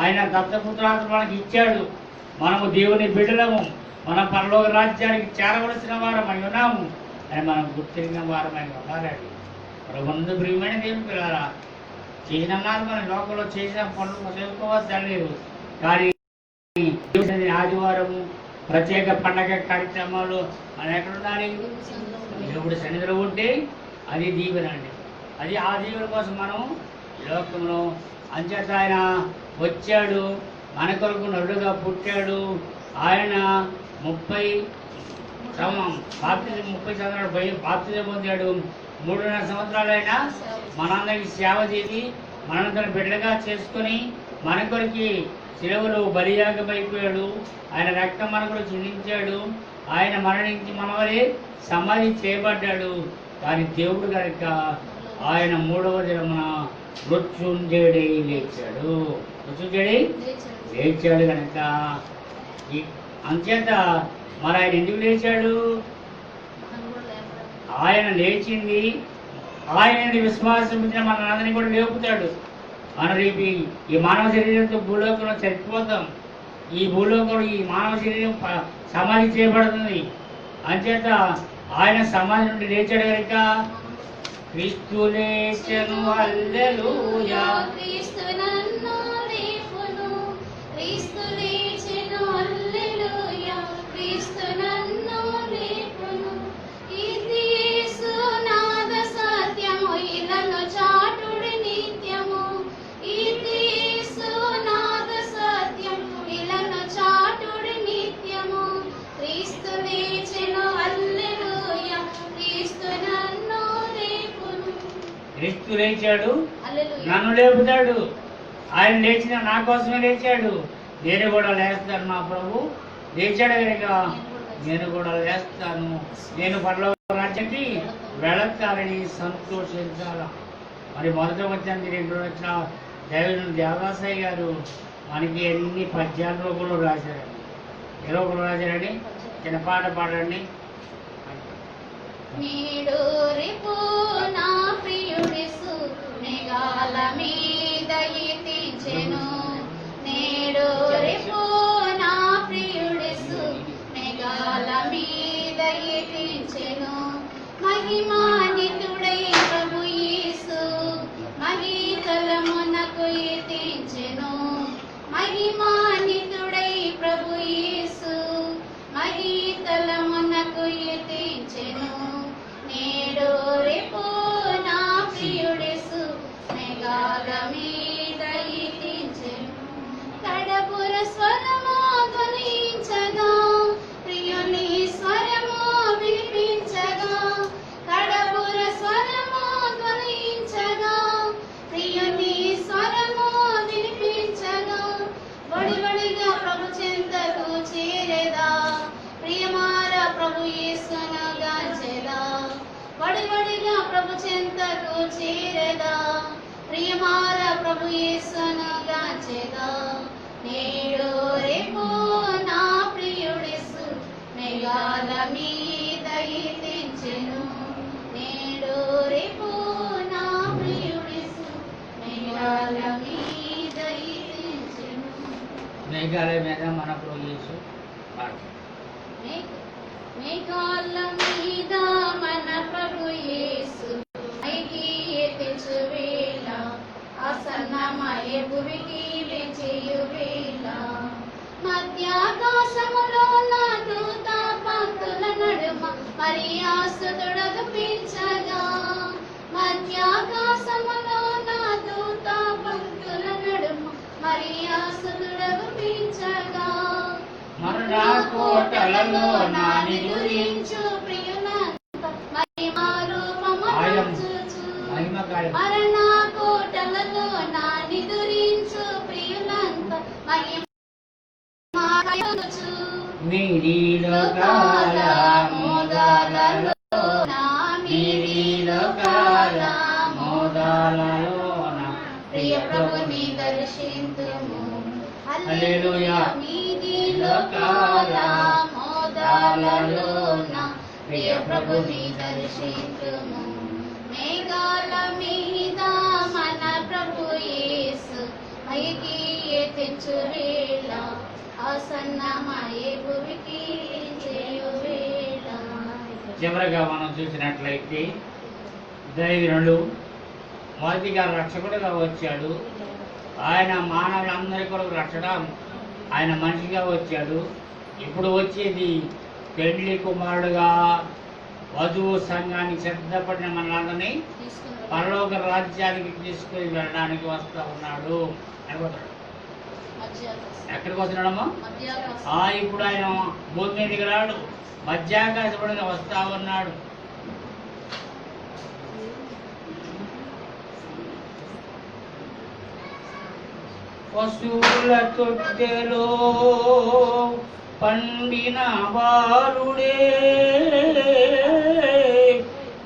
ఆయన దత్తపుత్రాన్ని మనకి ఇచ్చాడు. మనము దేవుని బిడ్డలము. మనం పరలోక రాజ్యానికి చేరవలసిన వారమై ఉన్నాము అని మనం గుర్తిరిగిన వారమై ఉన్నారండి. ప్రభునందు ప్రియమైన దేవుని పిల్లారా, చేసిన మన లోకంలో చేసిన పనులు చదువుకోవద్దలేదు. కానీ ఆదివారము ప్రత్యేక పండగ కార్యక్రమాలు మనం ఎక్కడ ఉండాలి? దేవుడి సన్నిధిలో ఉంటే అది దీవెన అండి. అది ఆ దీవెన కోసం మనం లోకంలో అంచేత ఆయన వచ్చాడు, మన కొరకు నరుడుగా పుట్టాడు. ఆయన 30 సంవత్సరాలు బాప్తిజం పొందాడు. 3.5 సంవత్సరాలైనా మనందరికి సేవ చేసి మనందరం బిడ్డగా చేసుకొని మన కొరికి శిలువలో బలియాగమైపోయాడు. ఆయన రక్తం మన కూడా చిందించాడు. ఆయన మరణించి మన వలె సమాధి చేయబడ్డాడు. కానీ దేవుడు కనుక ఆయన 3వ దినమున మృత్యుంజయుడై లేచాడు. మృత్యుంజయుడై లేచాడు కనుక అంచేత మరి ఆయన ఎందుకు లేచాడు? ఆయన లేచింది ఆయన విశ్వాసం ఇచ్చిన మనందరినీ కూడా లేపుతాడు. మన రేపు ఈ మానవ శరీరంతో భూలోకంలో చచ్చిపోతాం. ఈ భూలోకంలో ఈ మానవ శరీరం సమాధి చేయబడుతుంది. అంచేత ఆయన సమాధి నుండి లేచాడు కనుక క్రీస్తు లేచెను హల్లెలూయా. క్రీస్తు నన్ను లేపును, క్రీస్తు క్రీస్తు లేచాడు, నన్ను లేపుతాడు. ఆయన లేచిన నా కోసమే లేచాడు. నేను కూడా లేస్తాను. నా ప్రభు లేచాడు కనుక నేను కూడా లేస్తాను. నేను పరలోక రాజ్యానికి వెళతానని సంతోషించాల. మరి మొదట వచ్చింది 2 వచ్చిన దైవజనుడు దేవదాసయ్య గారు మనకి అన్ని పద్యాల రూపంలో రాశారండి. ఏ రూపంలో రాశారండి? చిన్న పాట పాడండి. నేడు రేపు నా ప్రియుడిసు మేఘాల మీద ఎత్తించెను. నేడు రేపు నా ప్రియుడిసు మేఘాల మీద ఎత్తించెను. మహిమాన్వితుడై ప్రభు యేసు మహీతలమునకు ఎత్తించెను. మహిమాన్వితుడై ప్రభు యేసు మహీతలమునకు ఎత్తించెను. నేడు రేపు నా ప్రియుడేసు మేఘాల మీద ఎత్తించెను. కడపుర స్వరము ధ్వనించగా ప్రియుని స్వరము వినిపించగా. కడపుర స్వరము ధ్వనించగా ప్రియుని స్వరము వినిపించగా. వడివడిగా ప్రభు చెంతకు చేరేదా ప్రియమార ప్రభు యేసును గాంచెదా. వడివడిగా ప్రభు చెంతకు చేరేదా ప్రియమార ప్రభు యేసును గాంచెదా. నేడు రేపు నా ప్రియుడేసు మేఘాల మీద ఎత్తించెను. నేడు రేపు నా ప్రియుడేసు మేఘాల మీద ఎత్తించెను. మేఘాల మీద మన ప్రభు యేసు మేఘాల మీద మన ప్రభు యేసు పైకి ఎత్తించు వేళ ఆసన్నమయ భువికి లేచేయు వేళ. మధ్యాకాశములో నా దూత పంక్తుల నడుమ మరియాసుతుడగు పిలిచగా. మధ్యాకాశములో నా దూత పంక్తుల నడుమ మరియాసుతుడగు పిలిచగా. మరణకోటలలో నా నిదురించు ప్రియులంత మహిమా రూపమును మరణకోటలలో నా నిదురించు ప్రియులంత మహిమా మీరిలోకాల మోదాలలో మీరిలోకాల మోదాలలోన ప్రియ ప్రభుని దర్శింతుము. హల్లెలూయా. మీరిలోకాల మోదాలలోన ప్రియ ప్రభుని దర్శింతుము. మేఘాల మీద మన ప్రభు యేసు పైకి ఎత్తించు వేళ ఆసన్నమయ భువికి చేయు వేళ. చివరగా మనం చూసినట్లయితే దైవజనుడు మొదటిగా రక్షకుడుగా వచ్చాడు. ఆయన మానవులందరి కొరకు రక్షణ ఆయన మనిషిగా వచ్చాడు. ఇప్పుడు వచ్చేది పెండ్లి కుమారుడుగా వధువు సంఘానికి సిద్ధపడిన మనలందరినీ పరలోక రాజ్యానికి తీసుకుని వెళ్ళడానికి వస్తూ ఉన్నాడు అనుకుంటాడు. ఎక్కడికి వస్తున్నాడమ్మా? ఇప్పుడు ఆయన భూమి మీదకి రాడు, మధ్యాకాశపడిగా వస్తా ఉన్నాడు. పశువుల తొట్టెలో పండిన బాలుడే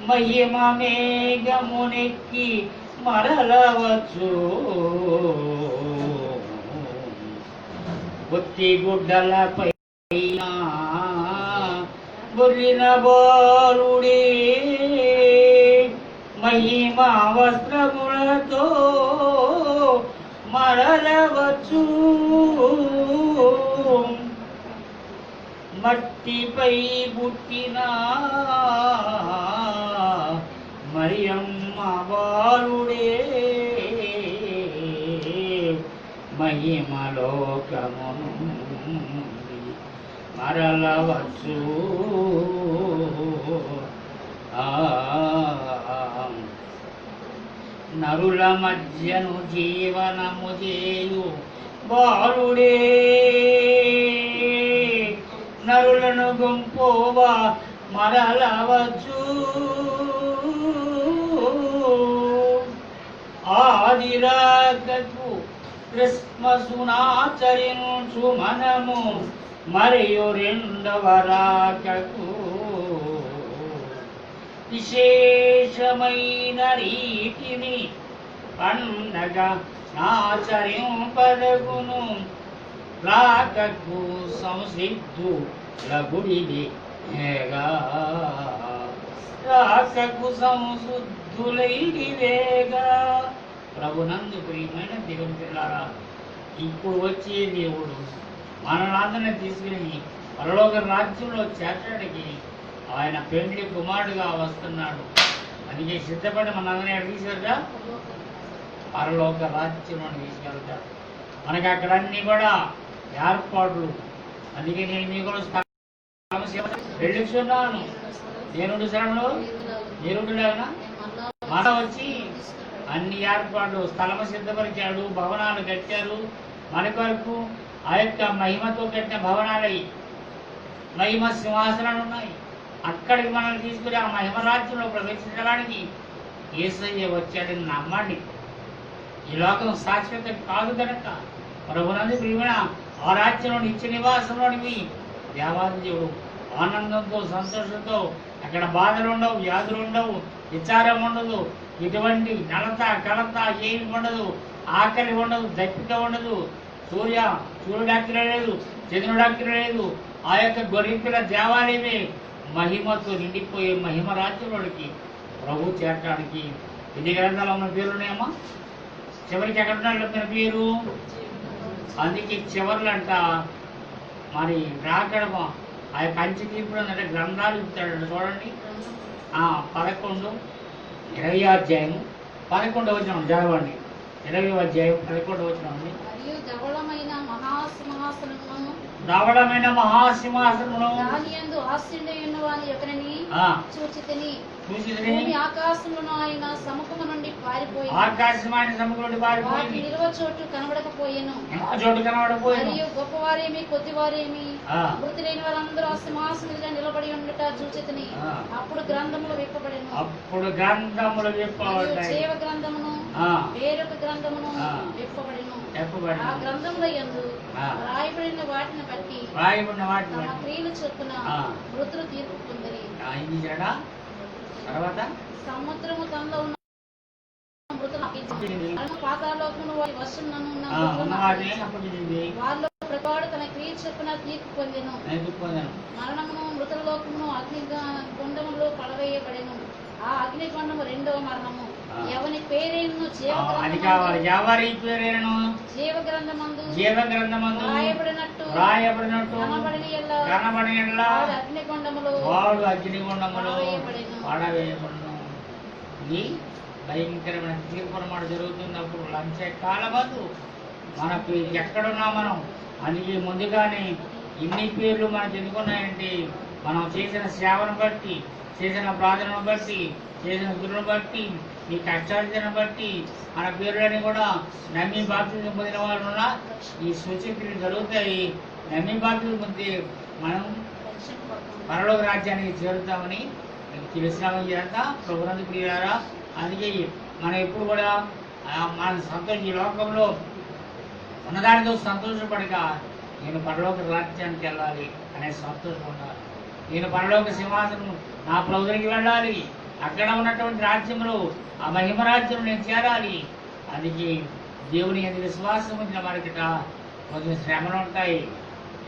మహిమ మేఘమునెక్కి మరలవచ్చు. ఒత్తి గుడ్డలపై బొర్రిన బాలుడే మహిమా వస్త్రములతో మరలవచ్చు. మట్టిపై పుట్టిన మరియమ్మ బాలుడే మహిమలోకమును మరలవచ్చు. నరుల మధ్యను జీవనము చేయు బాలుడే నరులను మరలవచ్చు. ఆదిరాగకు క్రిస్మసునాచరించు మనము మరియు రెండవ రాకకు విశేషమైన రీతిని పండగ ఆచరింపదగును. రాకకు సంసిద్ధులగుడిది వేగా, రాకకు సంశుద్ధులైదివేగా. ప్రభునందు ప్రియమైన దేవుని పిల్లారా, ఇప్పుడు వచ్చే దేవుడు మనలందరినీ తీసుకుని పరలోక రాజ్యంలో చేర్చడానికి ఆయన పెండ్లి కుమారుడుగా వస్తున్నాడు. అందుకే సిద్ధపడి మనందరినీ తీసుకెళ్తా పరలోక రాజ్యంలో తీసుకెళ్తాడు. మనకి అక్కడ అన్ని కూడా ఏర్పాట్లు. అందుకే నేను మీకు వెళ్ళుచున్నాను. దేవుడు శ్రమలో దేవుడు లాగా మన వచ్చి అన్ని ఏర్పాట్లు స్థలము సిద్ధపరిచాడు. భవనాలు కట్టారు మన కొరకు. ఆ యొక్క మహిమతో కట్టిన భవనాలై మహిమ సింహాసనాలు ఉన్నాయి. అక్కడికి మనల్ని తీసుకుని ఆ మహిమ రాజ్యంలో ప్రవేశించడానికి యేసయ్య వచ్చాడని నమ్మండి. ఈ లోకం శాశ్వతం కాదు కనుక ప్రభునందు ప్రియమైన ఆ రాజ్యంలో నిత్య నివాసంలోనివి దేవాది దేవుడు ఆనందంతో సంతోషంతో అక్కడ బాధలు ఉండవు, వ్యాధులు ఉండవు, విచారం ఉండదు, ఎటువంటి నలత కలత ఏమి ఉండదు, ఆకలి ఉండదు, దప్పిక ఉండదు, సూర్యుడాక్కిర లేదు, చంద్రుడాక్కిర లేదు. ఆ యొక్క గొర్రెపిల్ల దేవాలయమే మహిమతో నిండిపోయే మహిమ రాజ్యంలోకి ప్రభు చేరటానికి ఎన్ని గ్రంథాలు ఉన్న పేరు ఉన్నాయమ్మా? చివరికి ఎక్కడున్నాడు మన పేరు? అందుకే చివర్లంట మరి రాకడమ ఆ యొక్క అంచె తీర్పుడు అంటే గ్రంథాలు ఇస్తాడు. చూడండి 11 20 అధ్యాయము 11వ వచనం చదవండి. 20వ అధ్యాయం 11వ వచనం అండి. ధవళమైన మహాసింహాసనమును ఆకాశమును ఆయన సముఖము నుండి పారిపోయి చోటు కనబడకపోయేను. మరియు గొప్పవారేమి కొద్దివారేమి మృతి లేని వారందరూ ఆ సింహాసనం మీద నిలబడి ఉండట చూచితిని. అప్పుడు గ్రంథములు విప్పబడెను. జీవ గ్రంథమును వేరొక గ్రంథమును విప్పబడెను. ఆ గ్రంథముల యందు రాయబడిన వాటిని బట్టి తమ క్రియలు చొప్పున మృతులు తీర్పు పొందిరి. సముద్రము తనలో ఉన్న మృతులు పాతాళలోకమును వారి వశమున వారిలో ప్రతివాడు తన క్రియ చొప్పున తీర్పు పొందెను. మరణమును మృతులలోకమును అగ్ని గుండములో పడవేయబడెను. ఆ అగ్నిగుండము రెండవ మరణము. ఎవని పేరేను జీవ గ్రంథమందు రాయబడినట్టు కనబడిన అగ్నిగుండములో పడవేయబడెను. ఈ భయంకరమైన తీర్పునమాట జరుగుతున్నప్పుడు లంచ కాలమందు మనకు ఎక్కడున్నా మనం అందుకే ముందుగానే ఇన్ని పేర్లు మనకు ఎందుకున్నాయంటే మనం చేసిన సేవను బట్టి, చేసిన ప్రార్థనను బట్టి, చేసిన గురువును బట్టి, ఈ కష్టార్జన బట్టి మన పేర్లని కూడా నమ్మి బాప్తిజం పొందిన వాళ్ళు ఉన్న ఈ సూచక్రియలు జరుగుతాయి. నమ్మి బాప్తిజం పొంది మనం పరలోక రాజ్యానికి చేరుతామని తెలిసినామని చేస్తా ప్రభునందు ప్రియులారా. అందుకే మనం ఎప్పుడు కూడా మన సంతోషం ఈ లోకంలో ఉన్నదానితో సంతోషపడక నేను పరలోక రాజ్యానికి వెళ్ళాలి అనే సంతోషం ఉండాలి. నేను పరలోక సింహాసనం నా ప్రభువునికి వెళ్ళాలి. అక్కడ ఉన్నటువంటి రాజ్యంలో ఆ మహిమ రాజ్యం నేను చేరాలి. అందుకే దేవుని ఎందుకు విశ్వాసం ఉంచిన వారికిట కొంచెం శ్రమలు ఉంటాయి.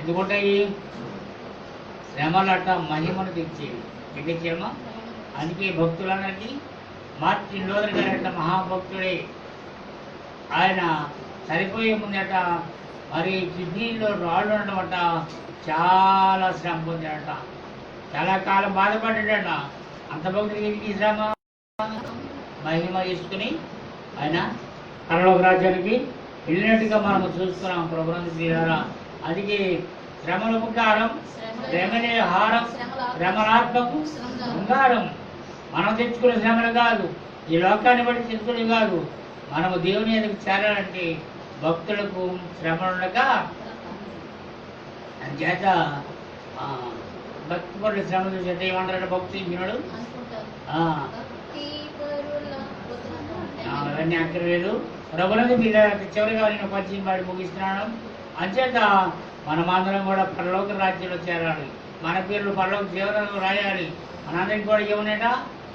ఎందుకుంటాయి? శ్రమలు అట్ట మహిమను తెచ్చేవి. ఎందుకేమో అందుకే భక్తులందరికీ మార్టిన్ లూథర్ గారు అట్ట మహాభక్తుడే. ఆయన చనిపోయే ముందట మరి కిడ్నీలో రాళ్ళు ఉండటమట చాలా శ్రమ పొందాడట. చాలా కాలం బాధపడ్డాడట. అంత భక్తుడికి ఈ శ్రమ మహిమ తీసుకుని ఆయన పరలోక రాజ్యానికి వెళ్ళినట్టుగా మనము చూస్తున్నాం ప్రభునందు ప్రియులారా. అందుకే శ్రమల ముఖారం, శ్రమలే హారం, శ్రమలాత్మకు శృంగారం. మనం తెచ్చుకునే శ్రమలు కాదు, ఈ లోకాన్ని బట్టి తెచ్చుకునే కాదు. మనము దేవుని ఎందుకు చేరాలంటే భక్తులకు శ్రమలుండగా చేత భక్తి పరుల శ్రమ చూసేట ఏమంటారంటే భక్తి వినడు అవన్నీ అక్కర్లేదు. ప్రభునందు మీద చివరిగా నేను పద్యం పాడి ముగిస్తున్నాను. అంచేత మనమందరం కూడా పరలోక రాజ్యంలో చేరాలి. మన పేర్లు పరలోక జీవనంలో రాయాలి. మనందరికి కూడా ఏమనేట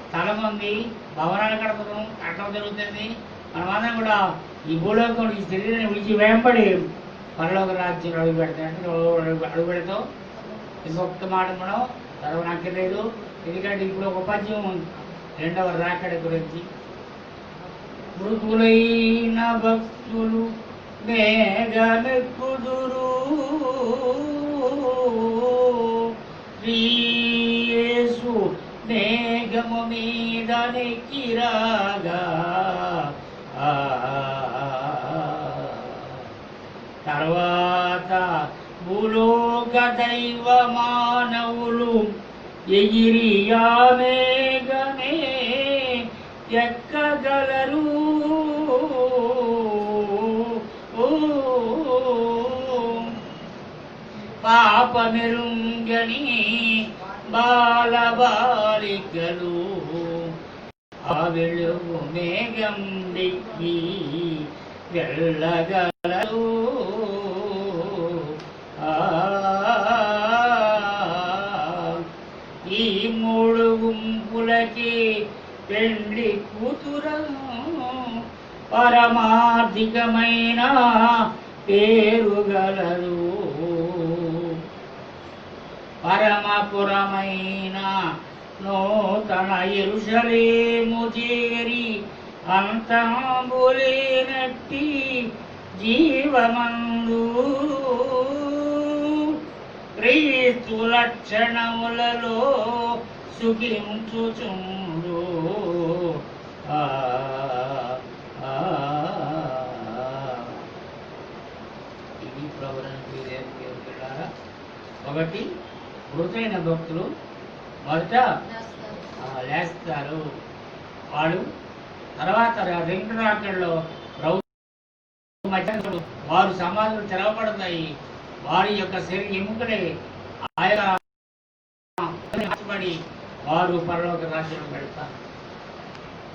స్థలం ఉంది, భవనాలు కట్టడం జరుగుతుంది. మనమందరం కూడా ఈ భూలోకం ఈ శరీరాన్ని విడిచి వెంబడి పరలోక రాజ్యంలో అడుగు పెడతాం. అడుగు పెడతాం. ఇంకొక మాట మనం చదవనక్కర్లేదు. ఎందుకంటే ఇప్పుడు ఒక పద్యం రెండవ రాకడ గురించి. మృతులైన భక్తులు మేఘమెక్కుదురు, యేసు మేఘము మీద నెక్కిరాగా, తర్వాత భూలోక దైవ మానవులు ఎగిరి ఆ మేఘమే ఎక్కగలరు. పాపమెరుంగని బాలబాలికలు ఆ వెలుగు మేఘం దిక్కి వెళ్ళగలరు. ఈ మూడు గుంపులకి పెండ్లి కూతురను పరమార్థికమైన పేరుగలరు. పరమపురమైన నూతన యెరూషలేము చేరి అంతంబులేనట్టి జీవమందు క్రీస్తు లక్షణములలో సుఖించుచుండు. ఇది ప్రభువుని దేవులారా. ఒకటి, మృతులైన భక్తులు మొదట లేస్తారు. వాడు తర్వాత రెండు రాకడలో వారు సమాధులు తెరవబడతాయి. వారి యొక్క శరీర ఎముకలే ఆయబడి వారు పరలోక రాజ్యంలో పెడతారు.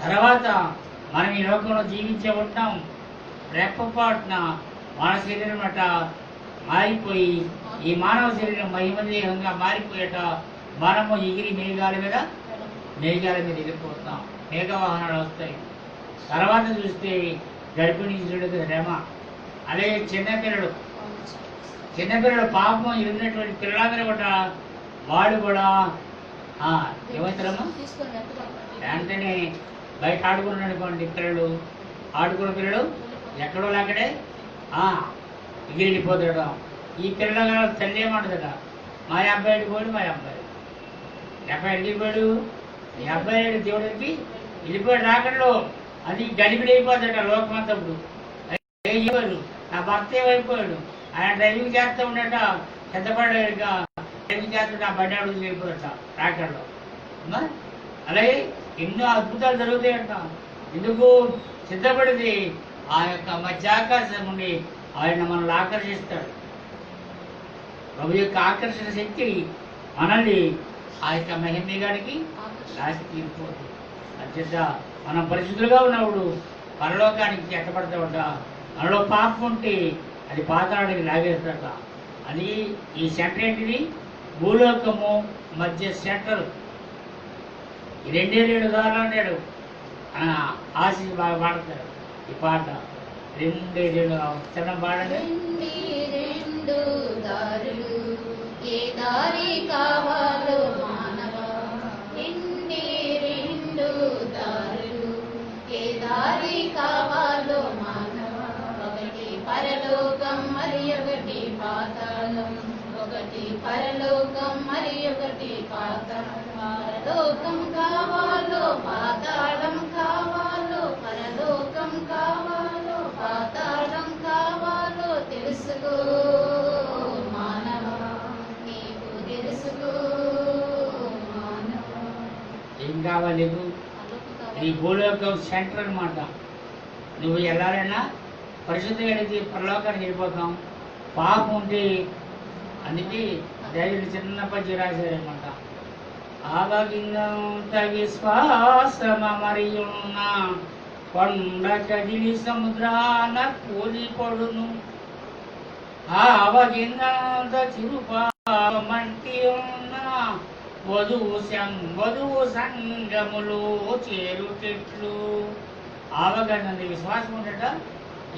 తర్వాత మనం ఈ లోకంలో జీవించే ఉంటాం. రెప్పపాటున మన శరీరం అట మారిపోయి ఈ మానవ శరీరం మహిమదేహంగా మారిపోయేట మనము ఎగిరి మేఘాల మీద ఎగిరిపోతాం. మేఘవాహనాలు వస్తాయి. తర్వాత చూస్తే గర్భిణీ స్త్రీలకు శ్రమ. అలాగే చిన్నపిల్లలు పాపం ఎదిగినటువంటి పిల్లలందరూ కూడా వాడు కూడా ఏమవుతారమ్మా వెంటనే బయట ఆడుకున్నటువంటి పిల్లలు ఆడుకున్న పిల్లలు ఎక్కడో లేకడే ఎగిరిపోతాడు. ఈ పిల్లల తల్లి ఏమంటుందట, మా అబ్బాయి వెళ్ళిపోయాడు, మా అబ్బాయి వెళ్ళిపోయాడు, ఈ అబ్బాయి దేవుడికి వెళ్ళిపోయాడు రాకడలో. అది గడిబిడి అయిపోతాడ లోకమంతప్పుడు. నా భర్త ఏమైపోయాడు, ఆయన డ్రైవింగ్ చేస్తూ ఉండట, పెద్దపడ్డాడుగా డ్రైవింగ్ చేస్తుంటే ఆ బండి అడుగు వెళ్ళిపోయాట రాకడలో. అలాగే ఎన్నో అద్భుతాలు జరుగుతాయంట. ఎందుకు సిద్ధపడింది ఆ యొక్క మధ్యాకాశం నుండి ఆయన మనల్ని ఆకర్షిస్తాడు. ప్రభు యొక్క ఆకర్షణ శక్తి మనల్ని ఆ యొక్క మహిమగాడికి రాసి తీరిపోతుంది. అంచేత మనం పరిశుద్ధులుగా ఉన్నప్పుడు పరలోకానికి ఎట్టబడతామట. మనలో పాపం ఉంటే అది పాతాళానికి లాగేస్తాట. అది ఈ సెంటర్ ఏంటిది, భూలోకము మధ్య సెంటర్. ఈ 2 ఉదాహరణ అన్నాడు. ఆశీస్ బాగా పాడతాడు ఈ పాట. 2 చరణం పాడండి. ఏ దారి కావాలో మానవా, 2 దారులు ఏ దారి కావాలో మానవా. ఒకటి పరలోకం మరి ఒకటి పాతాళం, ఒకటి పరలోకం మరి ఒకటి పాతాళం. పరలోకం కావాలో పాతాళం కావాలో, పరలోకం కావాలో పాతాళం కావాలో తెలుసుకో మానవా, నీకు తెలుసుకో మానవా. ఏం కావాలి? ఈ భూలోకం సెంటర్ అన్నమాట. నువ్వు వెళ్ళాలన్నా పరిశుద్ధంగా అయితే పరలోకానికి వెళ్ళిపోతాం. పాపం ఉంటే అందుకే దైవులు చిన్న పద్యం రాశారనమాట. ఆవగింత విశ్వాసమ మరియున్న కొండ కదిలి సముద్రాన కూలిపడును ఆవగింద చిరుపామంటి ఉన్న వధువు సంగములో చేరుటెట్లు. ఆవగన్నది విశ్వాసం ఉండట,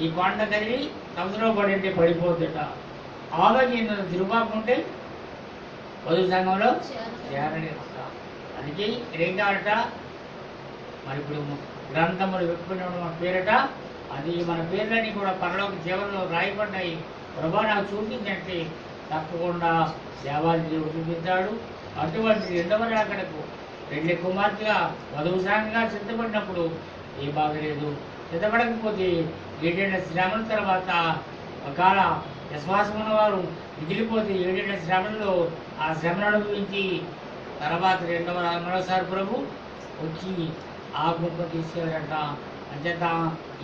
ఈ కొండ కదిలి సముద్రంలో పడింటే పడిపోతుందట. ఆవగింద తిరుపాపం ఉంటే వధువు సంఘంలో చేరలేట. అందుకే ఇదేం కావాలట, మరి ఇప్పుడు గ్రంథములు పెట్టుకునే మన పేరట, అది మన పేర్లన్నీ కూడా పరలోక జీవనంలో రాయబడ్డాయి. ప్రభా నాకు చూపిందంటే తప్పకుండా దేవాది దేవుడు చూపించాడు. అటువంటి రెండవ రాకడకు పెళ్లి కుమార్తెగా వధువు సాంగంగా సిద్ధపడినప్పుడు ఏ బాగలేదు. సిద్ధపడకపోతే ఏడేళ్ల శ్రమల తర్వాత ఒకవేళ విశ్వాసం ఉన్నవారు మిగిలిపోతే ఏడేళ్ల శ్రమల్లో ఆ శ్రమను అనుభవించి తర్వాత మరోసారి ప్రభు వచ్చి ఆ బుక్ తీసుకెళ్ళారంట. అంచేత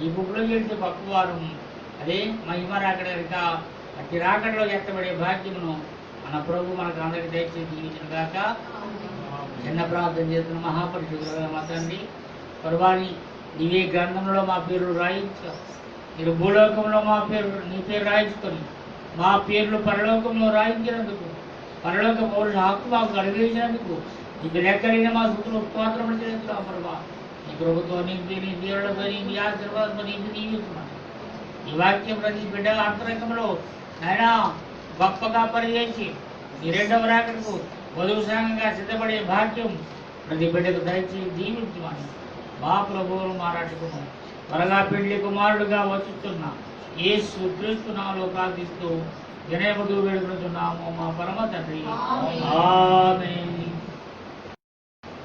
ఈ బుక్లో చేస్తే పక్కువారు అదే మహిమ రాకడ అట్టి రాకడలో ఎత్తబడే భాగ్యమును మన ప్రభు మనకు అందరికీ దయచేసి జీవించిన గాక. చిన్న ప్రార్థన చేస్తున్న మహాపరిశుద్ధుల మా తండ్రి పర్వాని నీవే గ్రంథంలో మా పేర్లు రాయించు. మీరు భూలోకంలో నీ పేరు రాయించుకొని మా పేర్లు పరలోకంలో రాయించినందుకు, పరలోక పౌరుల హక్కు మాకు అనుగ్రహించినందుకు నీకు లెక్కలైన మా సుఖులు స్తోత్రములు చేస్తున్నాం. ప్రభా నీ ప్రభుత్వం నీ దేవుళ్ళతో నీ ఆశీర్వాదంతో నీకు దీవిస్తున్నాను. ఈ వాక్యం ప్రతి బిడ్డ అంతరంగంలో ఆయన గొప్పగా పనిచేసి ఈ రెండవ రాకడకు వధువు సంఘంగా సిద్ధపడే భాగ్యం ప్రతి బిడ్డకు దయచేసి దీవించమని మా ప్రభువును మా రక్షకును త్వరగా పెళ్లి కుమారుడుగా వచ్చుతున్న యేసు క్రీస్తు నామములో ప్రార్థిస్తూ వినయముతో వేడుకుంటున్నాము మా పరమ తండ్రి.